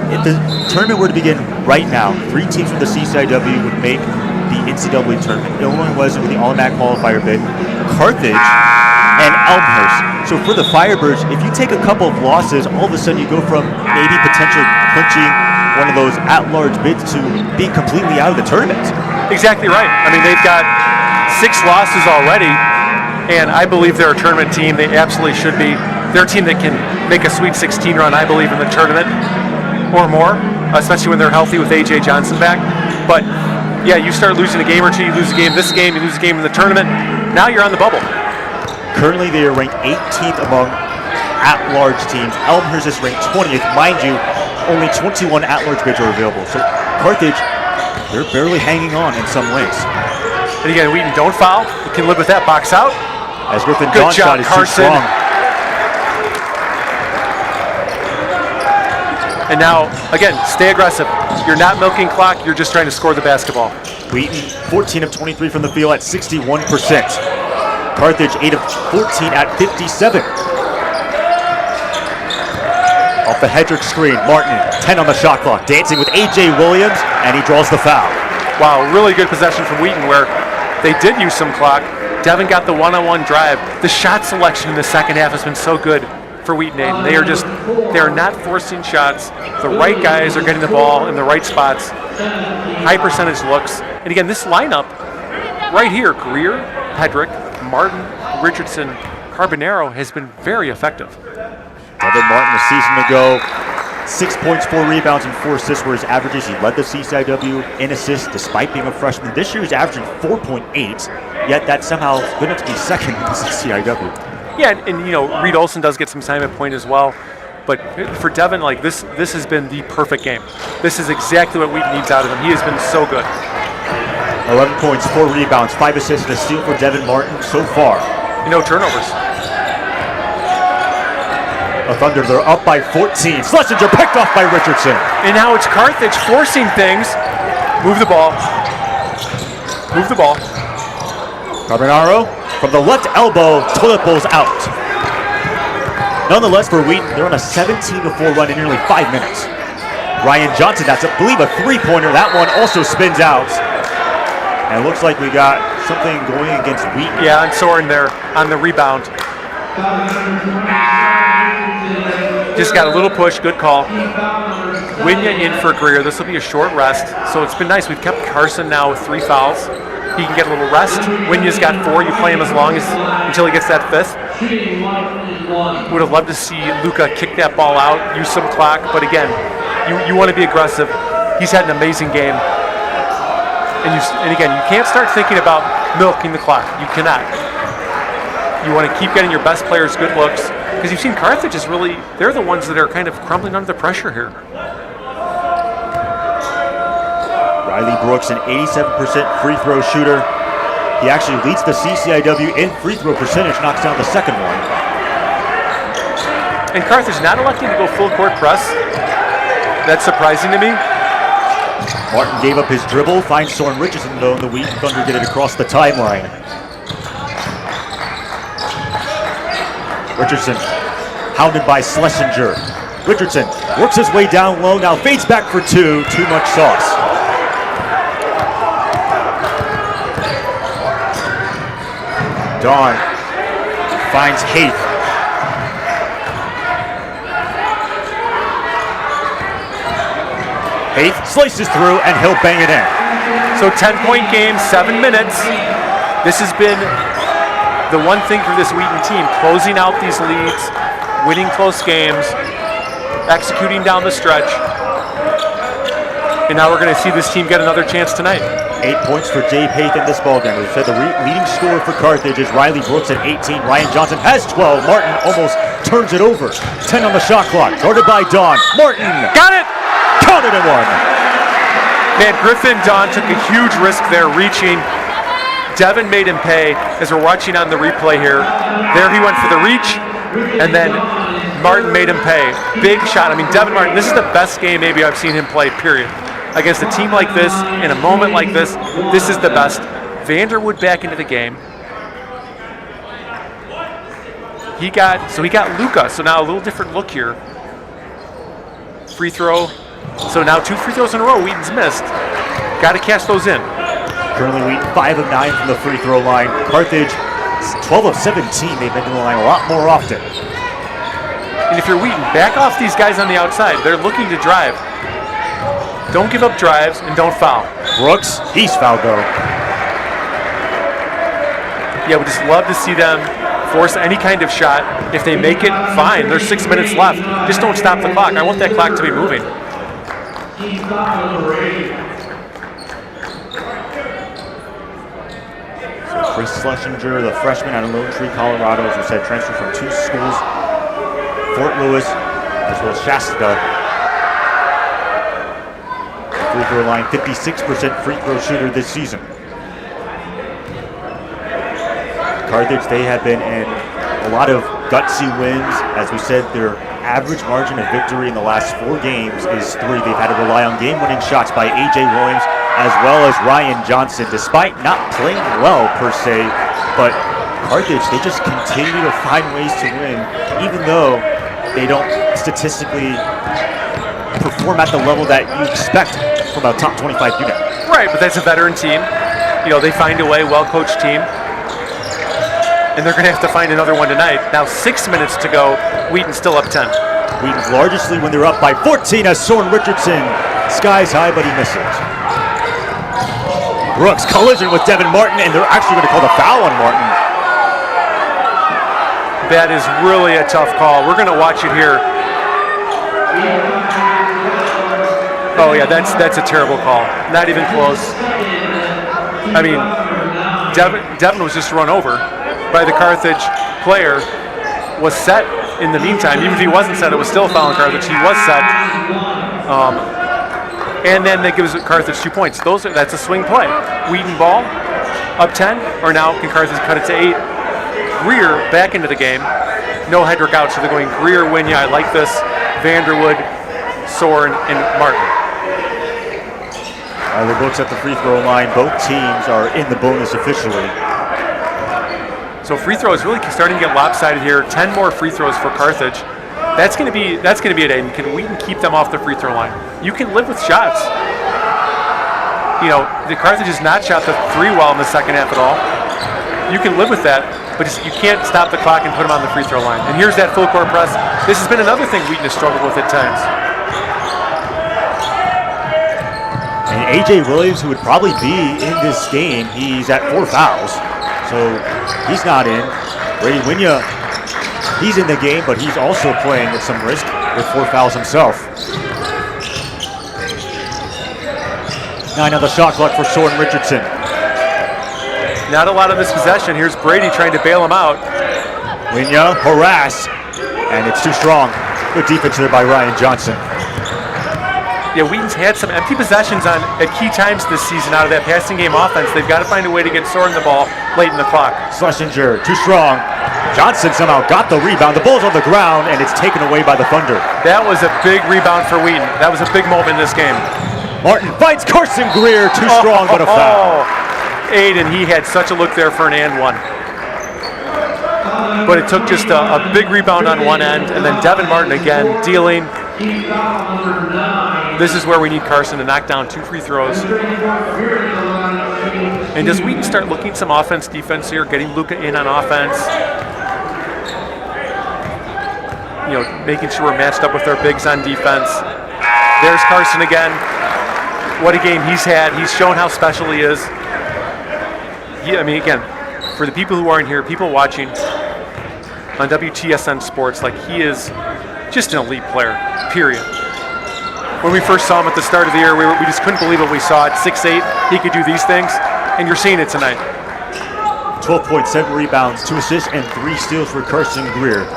Speaker 2: If the tournament were to begin right now, 3 teams from the CCIW would make the NCAA tournament. Illinois Wesleyan with the automatic qualifier bid, Carthage, and Elmhurst. So for the Firebirds, if you take a couple of losses, all of a sudden you go from maybe potentially clinching one of those at-large bids to being completely out of the tournament.
Speaker 3: Exactly right. I mean, they've got 6 losses already, and I believe they're a tournament team. They absolutely should be. They're a team that can make a Sweet 16 run, I believe, in the tournament or more, especially when they're healthy with A.J. Johnson back. But yeah, you start losing a game or two, you lose a game this game, you lose a game in the tournament, now you're on the bubble.
Speaker 2: Currently they are ranked 18th among at-large teams. Elmhurst is ranked 20th. Mind you, only 21 at-large bids are available. So Carthage, they're barely hanging on in some ways.
Speaker 3: And again, Wheaton, don't foul. You can live with that. Box out.
Speaker 2: As Griffin
Speaker 3: Good
Speaker 2: Dawn's
Speaker 3: job,
Speaker 2: shot is
Speaker 3: Carson.
Speaker 2: too strong.
Speaker 3: And now, again, stay aggressive. You're not milking clock. You're just trying to score the basketball.
Speaker 2: Wheaton, 14 of 23 from the field at 61%. Carthage, 8 of 14 at 57. Off the Hedrick screen, Martin, 10 on the shot clock, dancing with A.J. Williams, and he draws the foul.
Speaker 3: Wow, really good possession from Wheaton where they did use some clock. Devin got the one-on-one drive. The shot selection in the second half has been so good for Wheaton. They are not forcing shots. The right guys are getting the ball in the right spots. High percentage looks. And again, this lineup right here, Greer, Hedrick, Martin, Richardson, Carbonaro has been very effective.
Speaker 2: Devin Martin a season ago, 6 points, 4 rebounds, and 4 assists were his averages. He led the CCIW in assists despite being a freshman. This year he's averaging 4.8, yet that's somehow good enough to be second in the CCIW.
Speaker 3: Yeah, and you know, Reed Olson does get some time at point as well. But for Devin, like this has been the perfect game. This is exactly what Wheaton needs out of him. He has been so good.
Speaker 2: 11 points, 4 rebounds, 5 assists, and a steal for Devin Martin so far.
Speaker 3: No turnovers.
Speaker 2: The Thunder, they're up by 14. Schlesinger picked off by Richardson.
Speaker 3: And now it's Carthage forcing things. Move the ball. Move the ball.
Speaker 2: Carbonaro from the left elbow, toilet bowl's out. Nonetheless, for Wheaton, they're on a 17-4 run in nearly 5 minutes. Ryan Johnson, that's, I believe, a three-pointer. That one also spins out. And it looks like we got something going against Wheaton.
Speaker 3: Yeah, and Soren there on the rebound. Just got a little push, good call. Winya in for Greer. This will be a short rest. So it's been nice. We've kept Carson now with 3 fouls. He can get a little rest. Winya's got 4. You play him as long as until he gets that 5th. Would have loved to see Luka kick that ball out, use some clock. But again, you want to be aggressive. He's had an amazing game. And again, you can't start thinking about milking the clock. You cannot. You want to keep getting your best players good looks. Because you've seen Carthage is really, they're the ones that are kind of crumbling under the pressure here.
Speaker 2: Riley Brooks, an 87% free throw shooter. He actually leads the CCIW in free throw percentage, knocks down the second one.
Speaker 3: And Carthage not electing to go full court press. That's surprising to me.
Speaker 2: Martin gave up his dribble, finds Soren Richardson though, and the Wheaton Thunder get it across the timeline. Richardson, hounded by Schlesinger. Richardson works his way down low, now fades back for 2, too much sauce. Dawn finds Haith. Haith slices through and he'll bang it in.
Speaker 3: So 10-point game, 7 minutes. This has been the one thing for this Wheaton team, closing out these leads, winning close games, executing down the stretch. And now we're going to see this team get another chance tonight.
Speaker 2: 8 points for Dave Haith in this ballgame. As I said, the leading scorer for Carthage is Riley Brooks at 18. Ryan Johnson has 12. Martin almost turns it over. 10 on the shot clock. Guarded by Dawn. Martin.
Speaker 3: Got it!
Speaker 2: Counted and one.
Speaker 3: Man, Griffin Dawn took a huge risk there reaching. Devin made him pay as we're watching on the replay here. There he went for the reach, and then Martin made him pay. Big shot. I mean, Devin Martin, this is the best game maybe I've seen him play, period. Against a team like this, in a moment like this is the best. Vanderwood back into the game. He got Luka, so now a little different look here. Free throw. So now 2 free throws in a row Wheaton's missed. Got to cash those in.
Speaker 2: Currently Wheaton 5 of 9 from the free throw line. Carthage 12 of 17. They've been to the line a lot more often.
Speaker 3: And if you're Wheaton, back off these guys on the outside. They're looking to drive. Don't give up drives and don't foul.
Speaker 2: Brooks, he's fouled though.
Speaker 3: Yeah, we just love to see them force any kind of shot. If they make it, fine. There's 6 minutes left. Just don't stop the clock. I want that clock to be moving.
Speaker 2: So Chris Schlesinger, the freshman out of Lone Tree, Colorado, as we said, transferred from 2 schools, Fort Lewis, as well as Shasta. Free throw line, 56% free throw shooter this season. Carthage, they have been in a lot of gutsy wins. As we said, their average margin of victory in the last 4 games is 3. They've had to rely on game-winning shots by A.J. Williams as well as Ryan Johnson, despite not playing well per se. But Carthage, they just continue to find ways to win, even though they don't statistically perform at the level that you expect from a top 25 unit.
Speaker 3: Right, but that's a veteran team. You know, they find a way, well-coached team. and they're going to have to find another one tonight. Now 6 minutes to go. Wheaton still up 10.
Speaker 2: Wheaton's largest lead when they're up by 14 as Soren Richardson skies high, but he misses. Brooks collision with Devin Martin, and they're actually going to call the foul on Martin.
Speaker 3: That is really a tough call. We're going to watch it here. Oh yeah, that's a terrible call. Not even close. I mean, Devin was just run over by the Carthage player. Was set in the meantime. Even if he wasn't set, it was still a foul on Carthage. He was set. And then that gives Carthage 2 points. That's a swing play. Wheaton ball, up 10, or now can Carthage cut it to 8? Greer back into the game. No Hedrick out, so they're going Greer, Winya. I like this. Vanderwood, Soren, and Martin.
Speaker 2: The Brooks at the free throw line. Both teams are in the bonus officially.
Speaker 3: So free throws really starting to get lopsided here. 10 more free throws for Carthage. That's going to be a day. Can Wheaton keep them off the free throw line? You can live with shots. You know, the Carthage has not shot the 3 well in the second half at all. You can live with that, but you can't stop the clock and put them on the free throw line. And here's that full court press. This has been another thing Wheaton has struggled with at times.
Speaker 2: And A.J. Williams, who would probably be in this game, he's at 4 fouls. So he's not in. Brady Winya, he's in the game, but he's also playing with some risk with 4 fouls himself. 9 on the shot clock for Soren Richardson.
Speaker 3: Not a lot of this possession. Here's Brady trying to bail him out.
Speaker 2: Winya, harass, and it's too strong. Good defense there by Ryan Johnson.
Speaker 3: Yeah, Wheaton's had some empty possessions at key times this season out of that passing game offense. They've got to find a way to get Soren the ball late in the clock.
Speaker 2: Schlesinger, too strong. Johnson somehow got the rebound. The ball's on the ground, and it's taken away by the Thunder.
Speaker 3: That was a big rebound for Wheaton. That was a big moment in this game.
Speaker 2: Martin fights Carson Greer. Too strong, but a foul.
Speaker 3: Aiden, he had such a look there for an and one. But it took just a big rebound on one end, and then Devin Martin again dealing. This is where we need Carson to knock down 2 free throws. And does Wheaton start looking some offense, defense here, getting Luka in on offense? You know, making sure we're matched up with our bigs on defense. There's Carson again. What a game he's had. He's shown how special he is. I mean, again, for the people who aren't here, people watching on WTSN Sports, like, he is just an elite player, period. When we first saw him at the start of the year, we just couldn't believe what we saw. At 6'8", he could do these things, and you're seeing it tonight.
Speaker 2: 12.7 rebounds, 2 assists, and 3 steals for Carson Greer.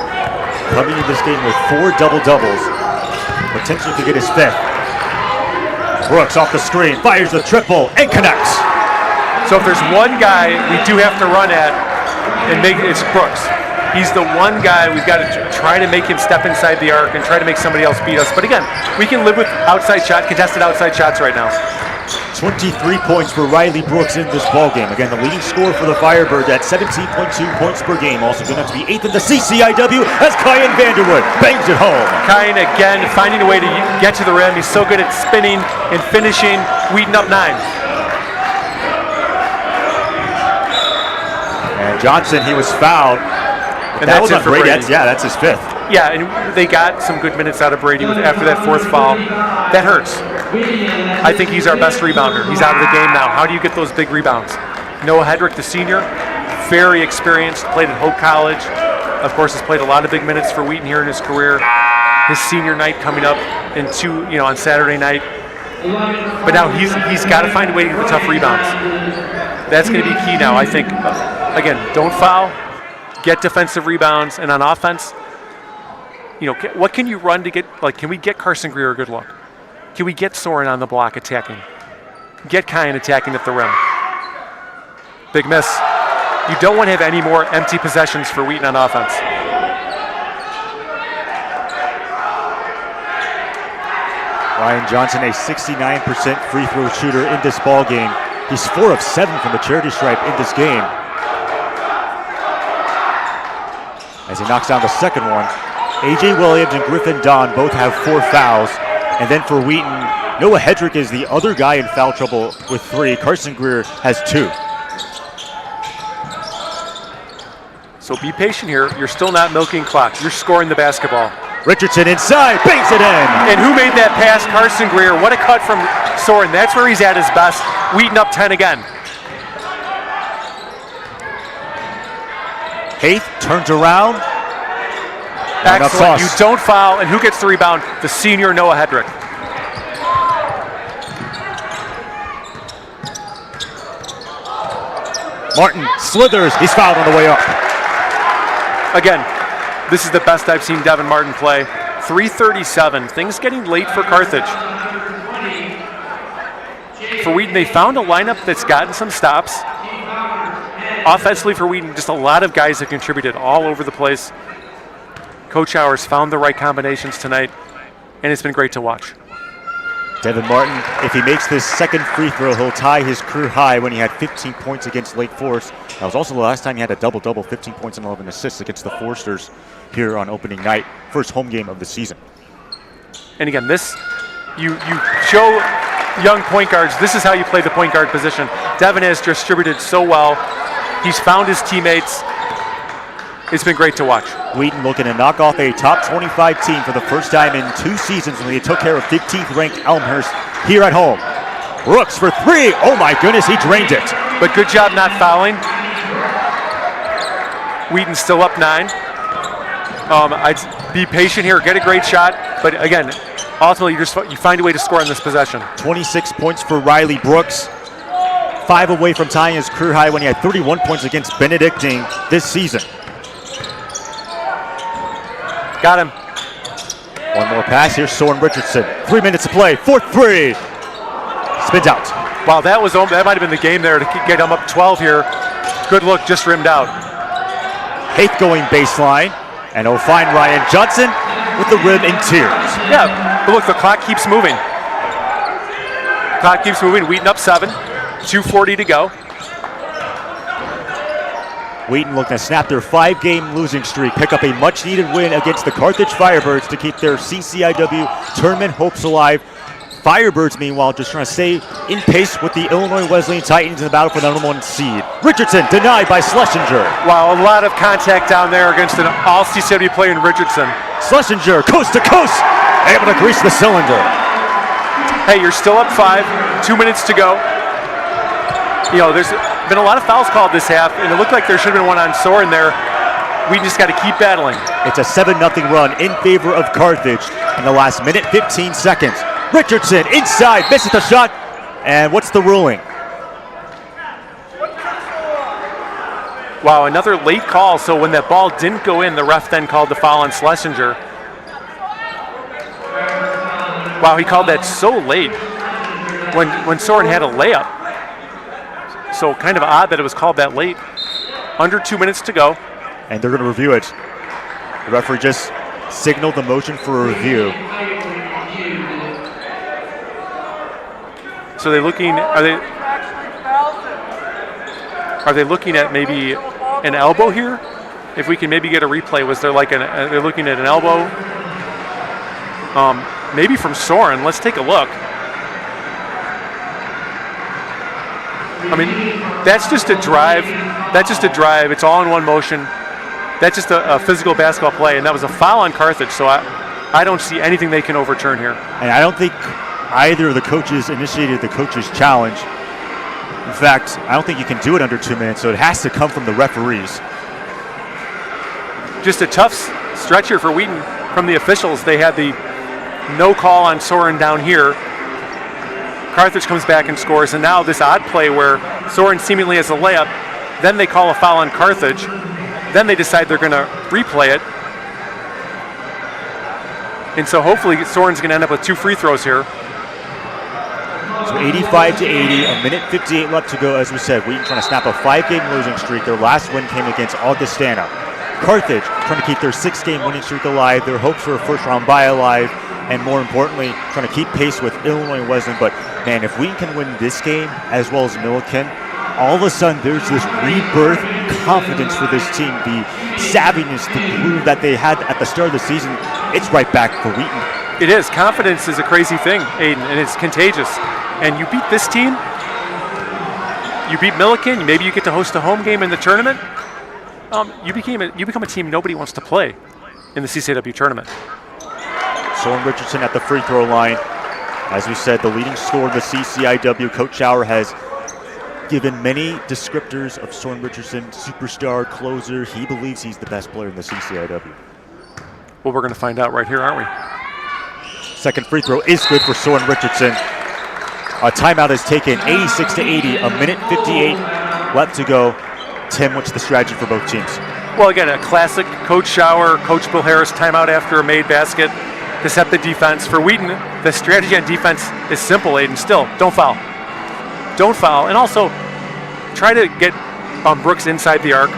Speaker 2: Coming into this game with 4 double-doubles. Potentially could get his 5th. Brooks off the screen, fires the triple, and connects.
Speaker 3: So if there's one guy we do have to run at, and it's Brooks. He's the one guy we've got to try to make him step inside the arc and try to make somebody else beat us. But again, we can live with contested outside shots right now.
Speaker 2: 23 points for Riley Brooks in this ballgame. Again, the leading scorer for the Firebirds at 17.2 points per game. Also going to be 8th in the CCIW as Kyan Vanderwood bangs it home.
Speaker 3: Kyan again finding a way to get to the rim. He's so good at spinning and finishing. Wheaton up 9.
Speaker 2: And Johnson, he was fouled.
Speaker 3: And that was
Speaker 2: on Brady. That's his 5th.
Speaker 3: Yeah, and they got some good minutes out of Brady after that 4th foul. That hurts. I think he's our best rebounder. He's out of the game now. How do you get those big rebounds? Noah Hedrick, the senior, very experienced, played at Wheaton College. Of course, has played a lot of big minutes for Wheaton here in his career. His senior night coming up on Saturday night. But now he's got to find a way to get the tough rebounds. That's going to be key now, I think. Again, don't foul. Get defensive rebounds, and on offense, what can you run to get, can we get Carson Greer a good look? Can we get Soren on the block attacking? Get Kyan attacking at the rim. Big miss. You don't want to have any more empty possessions for Wheaton on offense.
Speaker 2: Ryan Johnson, a 69% free throw shooter in this ball game. He's 4 of 7 from the charity stripe in this game. As he knocks down the second one, A.J. Williams and Griffin Don both have 4 fouls. And then for Wheaton, Noah Hedrick is the other guy in foul trouble with 3. Carson Greer has 2.
Speaker 3: So be patient here. You're still not milking clock. You're scoring the basketball.
Speaker 2: Richardson inside, bangs it in.
Speaker 3: And who made that pass? Carson Greer. What a cut from Soren. That's where he's at his best. Wheaton up 10 again.
Speaker 2: Haith turns around.
Speaker 3: Excellent. You don't foul. And who gets the rebound? The senior Noah Hedrick.
Speaker 2: Martin slithers. He's fouled on the way up.
Speaker 3: Again, this is the best I've seen Devin Martin play. 3:37. Things getting late for Carthage. For Wheaton, they found a lineup that's gotten some stops. Offensively for Wheaton, just a lot of guys that contributed all over the place. Coach Hours found the right combinations tonight, and it's been great to watch.
Speaker 2: Devin Martin, if he makes this second free throw, he'll tie his career high when he had 15 points against Lake Forest. That was also the last time he had a double-double, 15 points and 11 assists against the Foresters here on opening night, first home game of the season.
Speaker 3: And again, this, you show young point guards, this is how you play the point guard position. Devin has distributed so well. He's found his teammates. It's been great to watch.
Speaker 2: Wheaton looking to knock off a top 25 team for the first time in 2 seasons when they took care of 15th ranked Elmhurst here at home. Brooks for 3. Oh my goodness, he drained it.
Speaker 3: But good job not fouling. Wheaton's still up 9. I'd be patient here, get a great shot. But again, ultimately you find a way to score on this possession.
Speaker 2: 26 points for Riley Brooks. 5 away from tying his career high when he had 31 points against Benedictine this season.
Speaker 3: Got him.
Speaker 2: One more pass. Here's Soren Richardson. 3 minutes to play. 4-3. Spins out.
Speaker 3: Wow, that might have been the game there to get him up 12 here. Good look, just rimmed out.
Speaker 2: Haith going baseline. And he'll find Ryan Johnson with the rim in tears.
Speaker 3: Yeah, but look, the clock keeps moving. Clock keeps moving. Wheaton up 7. 2:40 to go.
Speaker 2: Wheaton looking to snap their 5-game losing streak, pick up a much-needed win against the Carthage Firebirds to keep their CCIW tournament hopes alive. Firebirds, meanwhile, just trying to stay in pace with the Illinois Wesleyan Titans in the battle for the #1 seed. Richardson denied by Schlesinger.
Speaker 3: Wow, a lot of contact down there against an all-CCIW player in Richardson.
Speaker 2: Schlesinger, coast to coast, able to grease the cylinder.
Speaker 3: Hey, you're still up 5, 2 minutes to go. You know, there's been a lot of fouls called this half, and it looked like there should have been one on Soren there. We just got to keep battling.
Speaker 2: It's a 7-0 run in favor of Carthage in the last minute, 15 seconds. Richardson inside, misses the shot, and what's the ruling?
Speaker 3: Wow, another late call, so when that ball didn't go in, the ref then called the foul on Schlesinger. Wow, he called that so late when Soren had a layup. So kind of odd that it was called that late. Under 2 minutes to go.
Speaker 2: And they're going to review it. The referee just signaled the motion for a review.
Speaker 3: So are they looking at maybe an elbow here? If we can maybe get a replay, was there like they're looking at an elbow? Maybe from Soren. Let's take a look. I mean, that's just a drive. It's all in one motion. That's just a physical basketball play, and that was a foul on Carthage, so I don't see anything they can overturn here.
Speaker 2: And I don't think either of the coaches initiated the coach's challenge. In fact, I don't think you can do it under 2 minutes, so it has to come from the referees.
Speaker 3: Just a tough stretch here for Wheaton from the officials. They had the no call on Soren down here. Carthage comes back and scores, and now this odd play where Soren seemingly has a layup, then they call a foul on Carthage, then they decide they're going to replay it. And so hopefully Soren's going to end up with 2 free throws here.
Speaker 2: So 85-80, a minute 58 left to go. As we said, Wheaton trying to snap a 5-game losing streak. Their last win came against Augustana. Carthage trying to keep their 6-game winning streak alive, their hopes for a first-round bye alive, and more importantly, trying to keep pace with Illinois Wesleyan. But man, if Wheaton can win this game as well as Milliken, all of a sudden there's this rebirth confidence for this team. The savviness, the groove that they had at the start of the season, it's right back for Wheaton.
Speaker 3: It is. Confidence is a crazy thing, Aiden, and it's contagious. And you beat this team, you beat Milliken, maybe you get to host a home game in the tournament. you become a team nobody wants to play in the CCIW tournament.
Speaker 2: Soren Richardson at the free throw line. As we said, the leading scorer of the CCIW. Coach Schauer has given many descriptors of Soren Richardson, superstar, closer. He believes he's the best player in the CCIW.
Speaker 3: Well, we're going to find out right here, aren't we?
Speaker 2: Second free throw is good for Soren Richardson. A timeout is taken, 86-80, a minute 58 left to go. Tim, what's the strategy for both teams?
Speaker 3: Well, again, a classic Coach Schauer, Coach Bill Harris timeout after a made basket to set the defense. For Wheaton, the strategy on defense is simple, Aiden. Still, don't foul. Don't foul. And also, try to get Brooks inside the arc.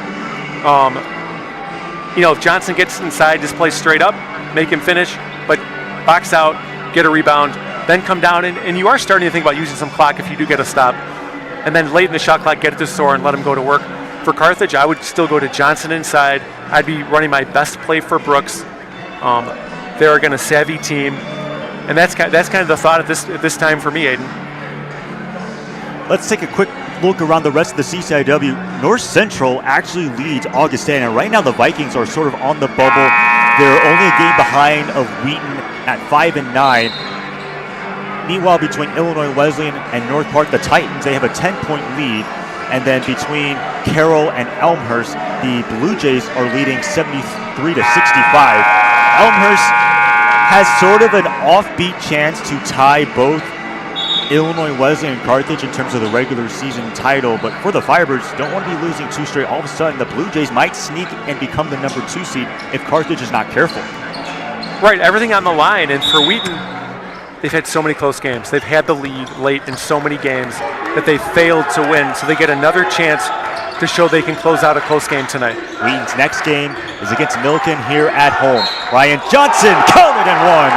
Speaker 3: If Johnson gets inside, just play straight up, make him finish, but box out, get a rebound, then come down, and you are starting to think about using some clock if you do get a stop. And then late in the shot clock, get it to Soren, let him go to work. For Carthage, I would still go to Johnson inside. I'd be running my best play for Brooks. They're again a savvy team, and that's kind of the thought at this time for me, Aiden.
Speaker 2: Let's take a quick look around the rest of the CCIW. North Central actually leads Augustana, and right now the Vikings are sort of on the bubble. They're only a game behind of Wheaton at 5-9. Meanwhile, between Illinois Wesleyan and North Park, the Titans, they have a 10-point lead. And then between Carroll and Elmhurst, the Blue Jays are leading 73-65. Elmhurst has sort of an offbeat chance to tie both Illinois Wesleyan and Carthage in terms of the regular season title. But for the Firebirds, don't want to be losing two straight. All of a sudden, the Blue Jays might sneak and become the number 2 seed if Carthage is not careful.
Speaker 3: Right, everything on the line. And for Wheaton, they've had so many close games. They've had the lead late in so many games that they failed to win. So they get another chance to show they can close out a close game tonight.
Speaker 2: Wheaton's next game is against Milken here at home. Ryan Johnson, counted and one.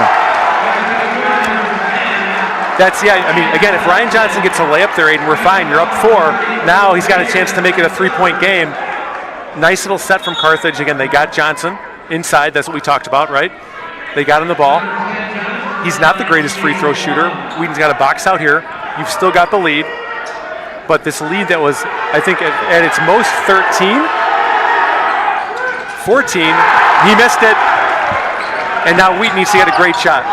Speaker 3: Again, if Ryan Johnson gets a layup there, Aiden, we're fine. You're up 4. Now he's got a chance to make it a 3-point game. Nice little set from Carthage. Again, they got Johnson inside. That's what we talked about, right? They got him the ball. He's not the greatest free throw shooter. Wheaton's got a box out here. You've still got the lead. But this lead that was, I think, at its most 13, 14, he missed it. And now Wheaton needs to get a great shot.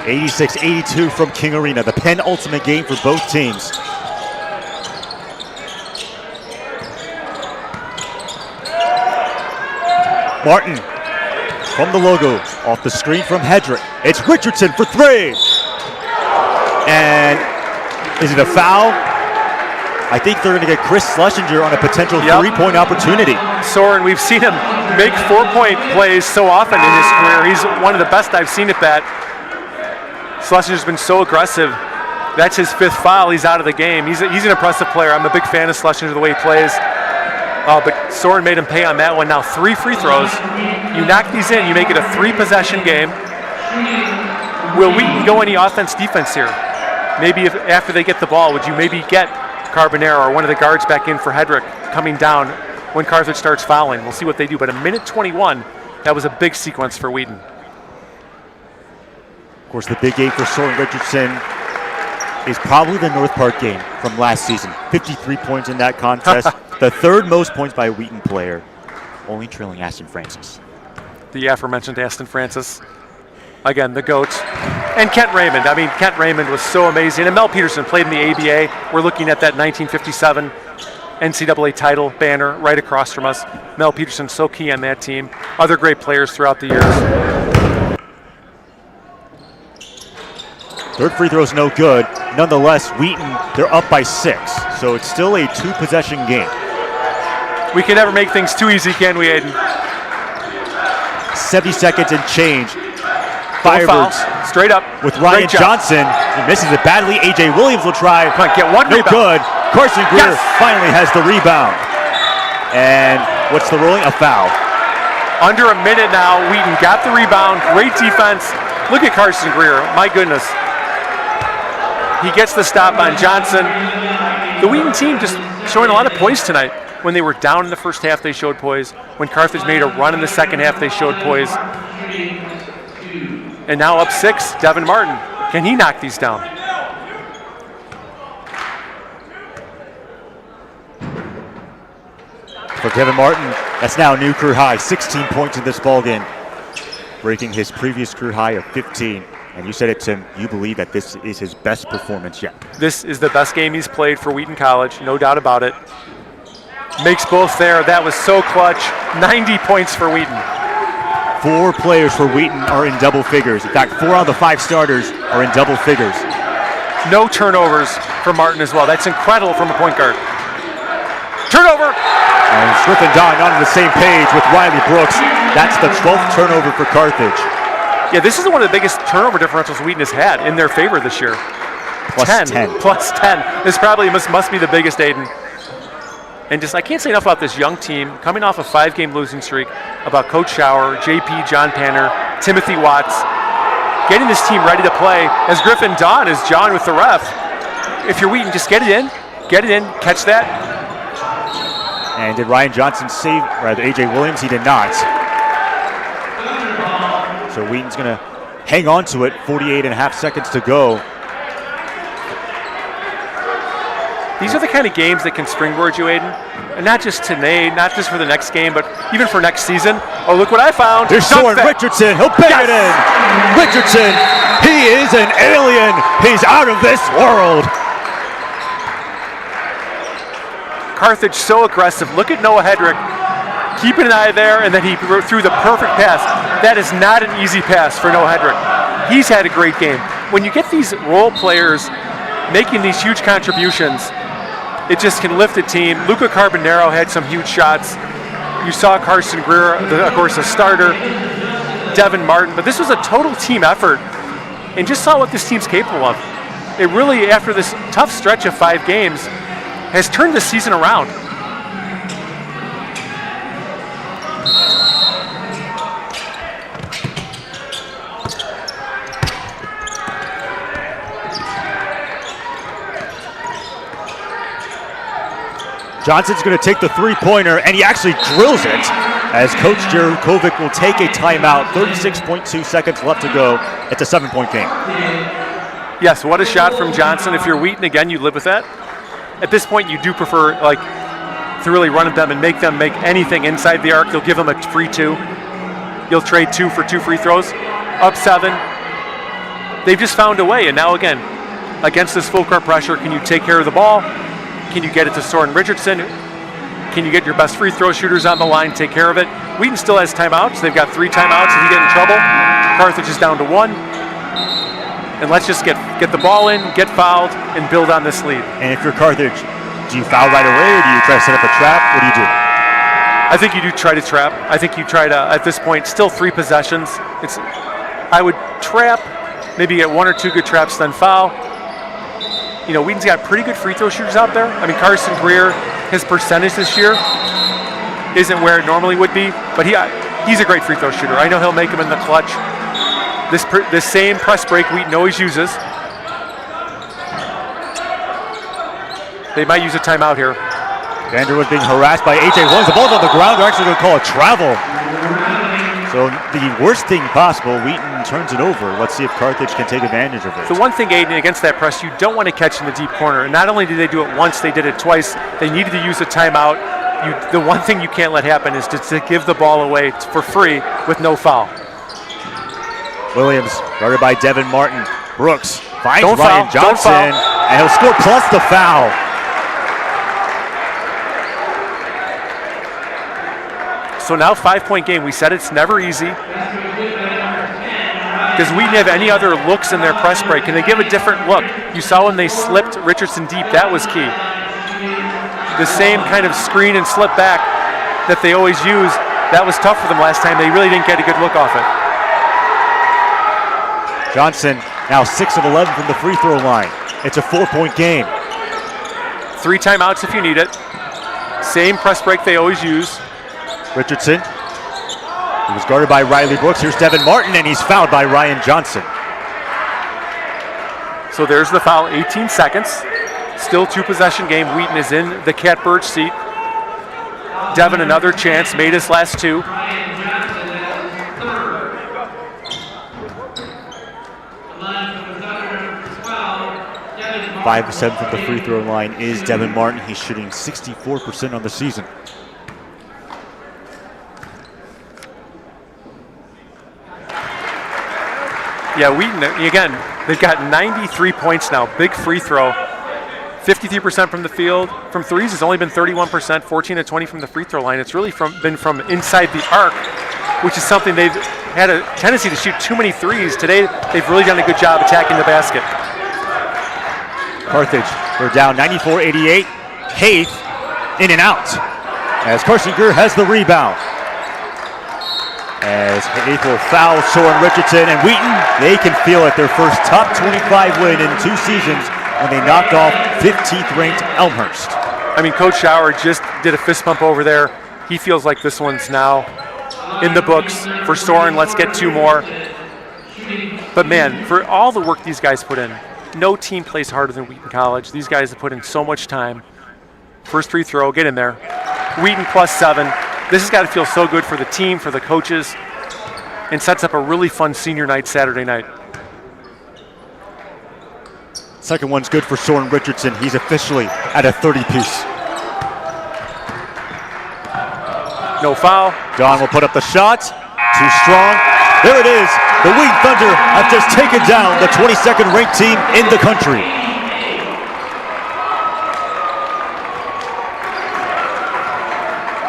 Speaker 2: '86-82 from King Arena, the penultimate game for both teams. Martin from the logo, off the screen from Hedrick. It's Richardson for 3. And is it a foul? I think they're going to get Chris Schlesinger on a potential 3-point opportunity.
Speaker 3: Soren, we've seen him make 4-point plays so often in his career. He's one of the best I've seen at that. Schlesinger's been so aggressive. That's his 5th foul. He's out of the game. He's an impressive player. I'm a big fan of Schlesinger, the way he plays. But Soren made him pay on that one. Now 3 free throws. You knock these in, you make it a 3-possession game. Will Wheaton go any offense-defense here? Maybe if after they get the ball, would you maybe get Carbonero or one of the guards back in for Hedrick coming down when Carthage starts fouling? We'll see what they do. But a minute 21, that was a big sequence for Wheaton.
Speaker 2: Of course, the big game for Soren Richardson is probably the North Park game from last season. 53 points in that contest. The 3rd most points by a Wheaton player, only trailing Aston Francis.
Speaker 3: The aforementioned Aston Francis. Again, the GOAT. And Kent Raymond. I mean, Kent Raymond was so amazing. And Mel Peterson played in the ABA. We're looking at that 1957 NCAA title banner right across from us. Mel Peterson, so key on that team. Other great players throughout the years.
Speaker 2: 3rd free throw is no good. Nonetheless, Wheaton, they're up by 6. So it's still a 2-possession game.
Speaker 3: We can never make things too easy, can we, Aiden?
Speaker 2: 70 seconds and change. Firebirds
Speaker 3: straight up
Speaker 2: with Ryan Johnson. He misses it badly. A.J. Williams will try.
Speaker 3: Come on, get one
Speaker 2: no
Speaker 3: rebound.
Speaker 2: Good. Carson Greer finally has the rebound. And what's the ruling? A foul.
Speaker 3: Under a minute now. Wheaton got the rebound. Great defense. Look at Carson Greer. My goodness. He gets the stop on Johnson. The Wheaton team just showing a lot of poise tonight. When they were down in the first half, they showed poise. When Carthage made a run in the second half, they showed poise. And now up 6, Devin Martin. Can he knock these down?
Speaker 2: For Devin Martin, that's now a new career high, 16 points in this ballgame, breaking his previous career high of 15. And you said it, Tim, you believe that this is his best performance yet.
Speaker 3: This is the best game he's played for Wheaton College, no doubt about it. Makes both there. That was so clutch. 90 points for Wheaton.
Speaker 2: 4 players for Wheaton are in double figures. In fact, 4 out of the 5 starters are in double figures.
Speaker 3: No turnovers for Martin as well. That's incredible from a point guard. Turnover!
Speaker 2: And Griffin Don on the same page with Riley Brooks. That's the 12th turnover for Carthage.
Speaker 3: Yeah, this is one of the biggest turnover differentials Wheaton has had in their favor this year.
Speaker 2: Plus 10.
Speaker 3: Plus 10. This probably must be the biggest, Aiden. And just, I can't say enough about this young team coming off a 5-game losing streak, about Coach Schauer, JP, John Panner, Timothy Watts, getting this team ready to play as Griffin Don is jawing with the ref. If you're Wheaton, just get it in, catch that.
Speaker 2: And did Ryan Johnson save, rather A.J. Williams? He did not. So Wheaton's going to hang on to it, 48.5 seconds to go.
Speaker 3: These are the kind of games that can springboard you, Aiden. And not just today, not just for the next game, but even for next season. Oh, look what I found.
Speaker 2: There's Soren Richardson. He'll bang it in. Richardson, he is an alien. He's out of this world.
Speaker 3: Carthage so aggressive. Look at Noah Hedrick. Keeping an eye there, and then he threw the perfect pass. That is not an easy pass for Noah Hedrick. He's had a great game. When you get these role players making these huge contributions, it just can lift a team. Luca Carbonaro had some huge shots. You saw Carson Greer, of course, a starter. Devin Martin, but this was a total team effort, and just saw what this team's capable of. It really, after this tough stretch of 5 games, has turned the season around.
Speaker 2: Johnson's going to take the three-pointer, and he actually drills it as Coach Jerakovic will take a timeout. 36.2 seconds left to go. It's a 7-point game.
Speaker 3: Yes, what a shot from Johnson. If you're Wheaton, again, you live with that. At this point, you do prefer to really run at them and make them make anything inside the arc. You'll give them a free 2. You'll trade 2 for 2 free throws. Up 7. They've just found a way, and now again, against this full court pressure, can you take care of the ball? Can you get it to Soren Richardson? Can you get your best free throw shooters on the line, take care of it? Wheaton still has timeouts. They've got 3 timeouts. If you get in trouble, Carthage is down to 1. And let's just get the ball in, get fouled, and build on this lead.
Speaker 2: And if you're Carthage, do you foul right away, or do you try to set up a trap? What do you do?
Speaker 3: I think you do try to trap. I think you try to, at this point, still 3 possessions. I would trap, maybe get 1 or 2 good traps, then foul. You know, Wheaton's got pretty good free throw shooters out there. I mean, Carson Greer, his percentage this year isn't where it normally would be, but he's a great free throw shooter. I know he'll make them in the clutch. This same press break Wheaton always uses. They might use a timeout here.
Speaker 2: Vanderwood being harassed by A.J. Williams. The ball's on the ground. They're actually going to call a travel. So the worst thing possible, Wheaton turns it over. Let's see if Carthage can take advantage of it.
Speaker 3: The one thing, Aiden, against that press, you don't want to catch in the deep corner. And not only did they do it once, they did it twice. They needed to use a timeout. The one thing you can't let happen is to give the ball away for free with no foul.
Speaker 2: Williams, guarded by Devin Martin. Brooks finds
Speaker 3: Ryan
Speaker 2: Johnson, and he'll score plus the foul.
Speaker 3: So now 5-point game. We said it's never easy. Because we didn't have any other looks in their press break. Can they give a different look? You saw when they slipped Richardson deep. That was key. The same kind of screen and slip back that they always use. That was tough for them last time. They really didn't get a good look off it.
Speaker 2: Johnson now 6 of 11 from the free throw line. It's a 4-point game.
Speaker 3: 3 timeouts if you need it. Same press break they always use.
Speaker 2: Richardson. He was guarded by Riley Brooks. Here's Devin Martin, and he's fouled by Ryan Johnson.
Speaker 3: So there's the foul, 18 seconds. Still 2-possession game. Wheaton is in the catbird seat. Devin, another chance, made his last 2.
Speaker 2: Five of 7 from the free throw line is Devin Martin. He's shooting 64% on the season.
Speaker 3: Yeah, Wheaton, again, they've got 93 points now. Big free throw. 53% from the field. From threes, it's only been 31%, 14 of 20 from the free throw line. It's really been from inside the arc, which is something they've had a tendency to shoot too many threes. Today, they've really done a good job attacking the basket.
Speaker 2: Carthage, they're down 94-88. Haith in and out as Carson Greer has the rebound. As Haith will foul Soren Richardson, and Wheaton, they can feel it. Their first top 25 win in 2 seasons when they knocked off 15th ranked Elmhurst.
Speaker 3: I mean, Coach Schauer just did a fist bump over there. He feels like this one's now in the books. For Soren, let's get 2 more. But man, for all the work these guys put in, no team plays harder than Wheaton College. These guys have put in so much time. First free throw, get in there. Wheaton +7. This has got to feel so good for the team, for the coaches, and sets up a really fun senior night Saturday night.
Speaker 2: Second one's good for Soren Richardson. He's officially at a 30-piece.
Speaker 3: No foul.
Speaker 2: Don will put up the shot. Too strong. There it is. The Wheaton Thunder have just taken down the 22nd ranked team in the country.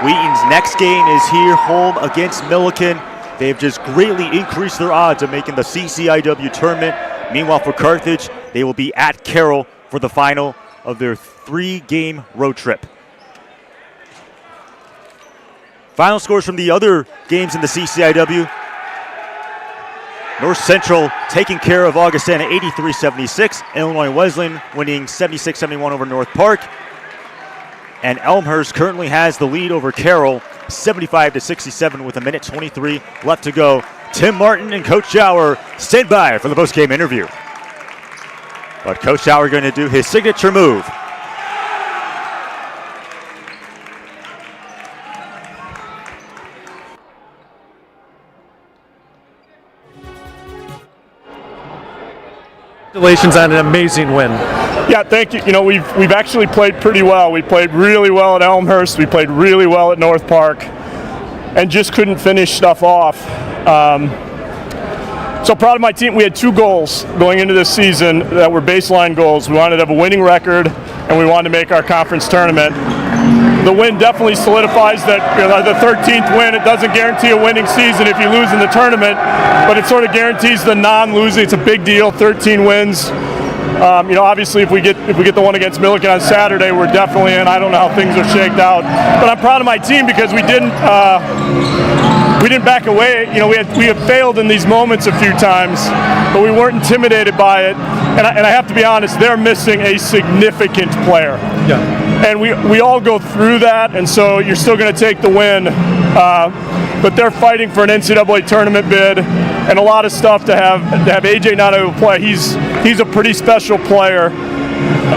Speaker 2: Wheaton's next game is here home against Milliken. They've just greatly increased their odds of making the CCIW tournament. Meanwhile, for Carthage, they will be at Carroll for the final of their 3-game road trip. Final scores from the other games in the CCIW. North Central taking care of Augustana 83-76. Illinois Wesleyan winning 76-71 over North Park. And Elmhurst currently has the lead over Carroll 75-67 with 1:23 left to go. Tim Martin and Coach Schauer stand by for the post-game interview. But Coach Schauer going to do his signature move.
Speaker 5: Congratulations on an amazing win. Yeah, thank you. You know, we've actually played pretty well. We played really well at Elmhurst. We played really well at North Park, and just couldn't finish stuff off. So proud of my team. We had 2 goals going into this season that were baseline goals. We wanted to have a winning record, and we wanted to make our conference tournament. The win definitely solidifies that, you know, the 13th win. It doesn't guarantee a winning season if you lose in the tournament, but it sort of guarantees the non-losing. It's a big deal. 13 wins. You know, obviously, if we get the one against Milliken on Saturday, we're definitely in. I don't know how things are shaked out, but I'm proud of my team because we didn't back away. You know, we have failed in these moments a few times, but we weren't intimidated by it. And I have to be honest, they're missing a significant player. Yeah. And we all go through that, and so you're still going to take the win. But they're fighting for an NCAA tournament bid and a lot of stuff to have AJ not able to play. He's a pretty special player,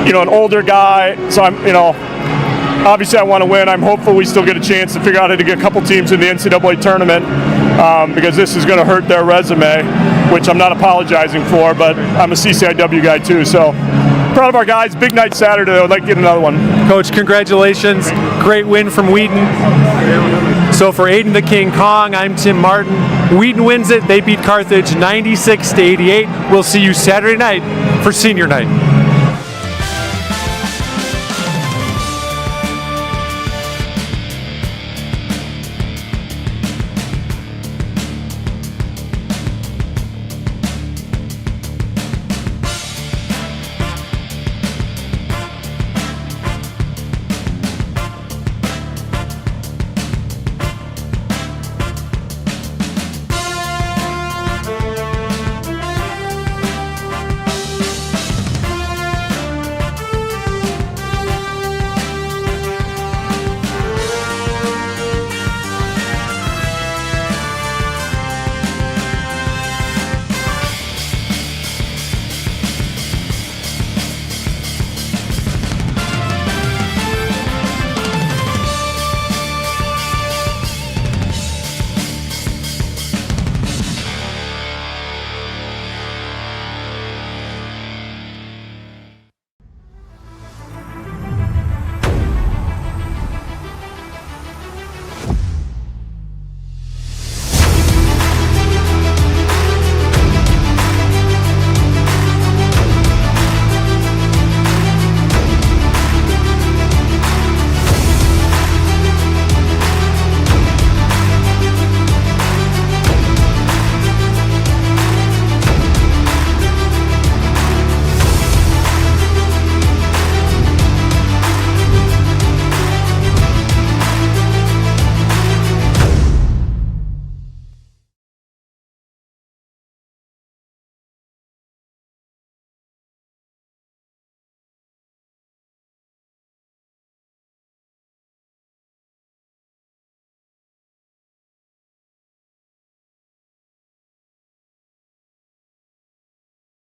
Speaker 5: you know, an older guy. So obviously I want to win. I'm hopeful we still get a chance to figure out how to get a couple teams in the NCAA tournament because this is going to hurt their resume, which I'm not apologizing for, but I'm a CCIW guy too. So proud of our guys. Big night Saturday. I'd like to get another one.
Speaker 3: Coach, congratulations. Great win from Wheaton. So for Aiden the King Kong, I'm Tim Martin. Wheaton wins it. They beat Carthage 96-88. We'll see you Saturday night for senior night.